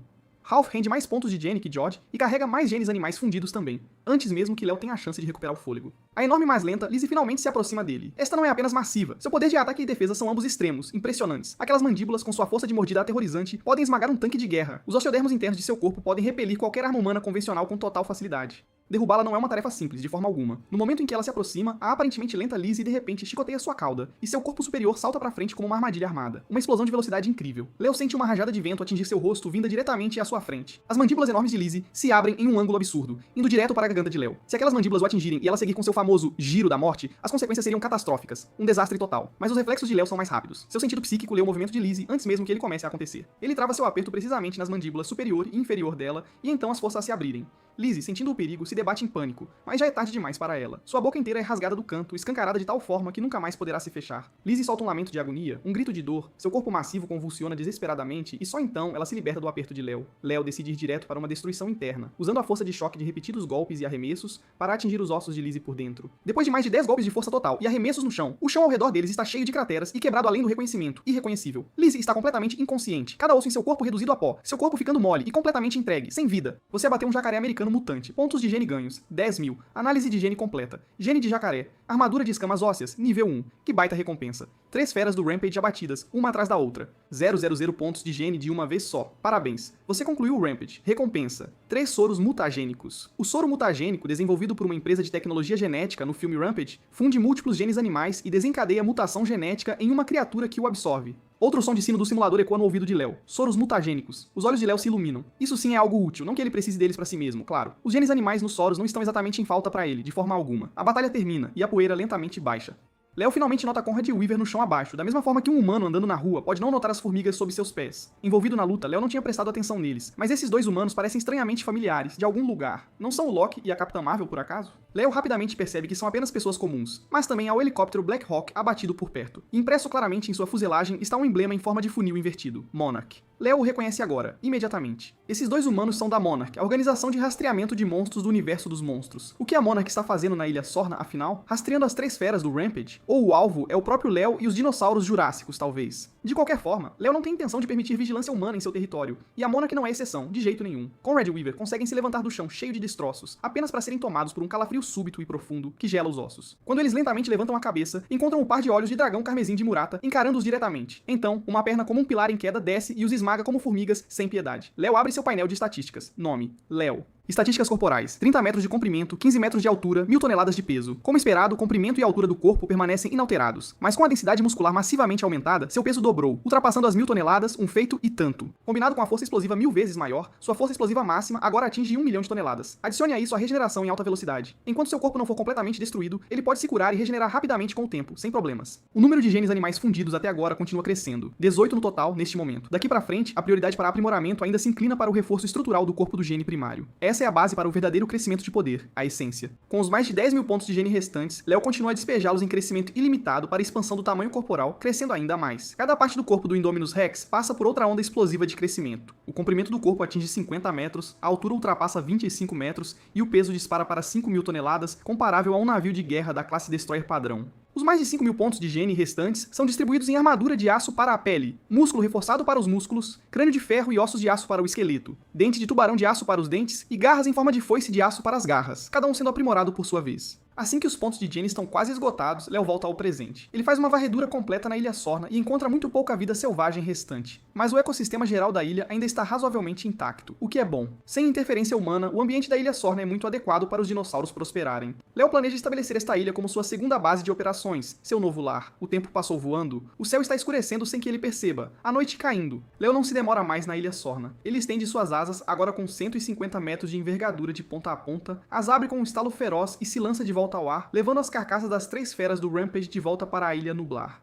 Ralph rende mais pontos de gene que George e carrega mais genes animais fundidos também, antes mesmo que Léo tenha a chance de recuperar o fôlego. A enorme mais lenta, Lizzie finalmente se aproxima dele. Esta não é apenas massiva, seu poder de ataque e defesa são ambos extremos, impressionantes. Aquelas mandíbulas com sua força de mordida aterrorizante podem esmagar um tanque de guerra. Os osteodermos internos de seu corpo podem repelir qualquer arma humana convencional com total facilidade. Derrubá-la não é uma tarefa simples, de forma alguma. No momento em que ela se aproxima, a aparentemente lenta Lizzie de repente chicoteia sua cauda, e seu corpo superior salta pra frente como uma armadilha armada. Uma explosão de velocidade incrível. Léo sente uma rajada de vento atingir seu rosto vinda diretamente à sua frente. As mandíbulas enormes de Lizzie se abrem em um ângulo absurdo, indo direto para a garganta de Léo. Se aquelas mandíbulas o atingirem e ela seguir com seu famoso giro da morte, as consequências seriam catastróficas. Um desastre total. Mas os reflexos de Léo são mais rápidos. Seu sentido psíquico lê o movimento de Lizzie antes mesmo que ele comece a acontecer. Ele trava seu aperto precisamente nas mandíbulas superior e inferior dela, e então as forças se abrirem. Lizzie, sentindo o perigo, se debate em pânico, mas já é tarde demais para ela. Sua boca inteira é rasgada do canto, escancarada de tal forma que nunca mais poderá se fechar. Lizzie solta um lamento de agonia, um grito de dor, seu corpo massivo convulsiona desesperadamente e só então ela se liberta do aperto de Léo. Léo decide ir direto para uma destruição interna, usando a força de choque de repetidos golpes e arremessos para atingir os ossos de Lizzie por dentro. Depois de mais de 10 golpes de força total e arremessos no chão, o chão ao redor deles está cheio de crateras e quebrado além do reconhecimento, irreconhecível. Lizzie está completamente inconsciente, cada osso em seu corpo reduzido a pó, seu corpo ficando mole e completamente entregue, sem vida. Você abateu um jacaré americano mutante. Pontos de gene ganhos, 10.000. Análise de gene completa. Gene de jacaré. Armadura de escamas ósseas, nível 1. Que baita recompensa. 3 feras do Rampage abatidas, uma atrás da outra. 000 pontos de gene de uma vez só. Parabéns. Você concluiu o Rampage. Recompensa. 3 soros mutagênicos. O soro mutagênico, desenvolvido por uma empresa de tecnologia genética no filme Rampage, funde múltiplos genes animais e desencadeia mutação genética em uma criatura que o absorve. Outro som de sino do simulador ecoa no ouvido de Léo. Soros mutagênicos. Os olhos de Léo se iluminam. Isso sim é algo útil, não que ele precise deles pra si mesmo, claro. Os genes animais nos Soros não estão exatamente em falta pra ele, de forma alguma. A batalha termina, e a poeira lentamente baixa. Léo finalmente nota Conrad Weaver no chão abaixo, da mesma forma que um humano andando na rua pode não notar as formigas sob seus pés. Envolvido na luta, Léo não tinha prestado atenção neles, mas esses dois humanos parecem estranhamente familiares, de algum lugar. Não são o Loki e a Capitã Marvel, por acaso? Léo rapidamente percebe que são apenas pessoas comuns, mas também há o helicóptero Black Hawk abatido por perto. E impresso claramente em sua fuselagem está um emblema em forma de funil invertido, Monarch. Léo o reconhece agora, imediatamente. Esses dois humanos são da Monarch, a organização de rastreamento de monstros do universo dos monstros. O que a Monarch está fazendo na Ilha Sorna, afinal? Rastreando as 3 feras do Rampage? Ou o alvo é o próprio Léo e os dinossauros jurássicos, talvez? De qualquer forma, Léo não tem intenção de permitir vigilância humana em seu território, e a Monarch não é exceção, de jeito nenhum. Conrad e Weaver conseguem se levantar do chão cheio de destroços, apenas para serem tomados por um calafrio súbito e profundo que gela os ossos. Quando eles lentamente levantam a cabeça, encontram um par de olhos de dragão carmesim de Murata, encarando-os diretamente. Então, uma perna como um pilar em queda desce e os esmaga como formigas, sem piedade. Léo abre seu painel de estatísticas. Nome: Léo. Estatísticas corporais: 30 metros de comprimento, 15 metros de altura, 1000 toneladas de peso. Como esperado, o comprimento e a altura do corpo permanecem inalterados, mas com a densidade muscular massivamente aumentada, seu peso dobrou, ultrapassando as 1000 toneladas, um feito e tanto. Combinado com a força explosiva 1000 vezes maior, sua força explosiva máxima agora atinge 1 milhão de toneladas. Adicione a isso a regeneração em alta velocidade. Enquanto seu corpo não for completamente destruído, ele pode se curar e regenerar rapidamente com o tempo, sem problemas. O número de genes animais fundidos até agora continua crescendo, 18 no total neste momento. Daqui pra frente, a prioridade para aprimoramento ainda se inclina para o reforço estrutural do corpo do gene primário. Essa é a base para o verdadeiro crescimento de poder, a essência. Com os mais de 10 mil pontos de gene restantes, Léo continua a despejá-los em crescimento ilimitado para a expansão do tamanho corporal, crescendo ainda mais. Cada parte do corpo do Indominus Rex passa por outra onda explosiva de crescimento. O comprimento do corpo atinge 50 metros, a altura ultrapassa 25 metros e o peso dispara para 5.000 toneladas, comparável a um navio de guerra da classe Destroyer padrão. Os mais de 5.000 pontos de gene restantes são distribuídos em armadura de aço para a pele, músculo reforçado para os músculos, crânio de ferro e ossos de aço para o esqueleto, dente de tubarão de aço para os dentes e garras em forma de foice de aço para as garras, cada um sendo aprimorado por sua vez. Assim que os pontos de gene estão quase esgotados, Léo volta ao presente. Ele faz uma varredura completa na Ilha Sorna e encontra muito pouca vida selvagem restante. Mas o ecossistema geral da ilha ainda está razoavelmente intacto, o que é bom. Sem interferência humana, o ambiente da Ilha Sorna é muito adequado para os dinossauros prosperarem. Léo planeja estabelecer esta ilha como sua segunda base de operações, seu novo lar. O tempo passou voando, o céu está escurecendo sem que ele perceba, a noite caindo. Léo não se demora mais na Ilha Sorna. Ele estende suas asas, agora com 150 metros de envergadura de ponta a ponta, as abre com um estalo feroz e se lança de volta ao ar, levando as carcaças das 3 feras do Rampage de volta para a Ilha Nublar.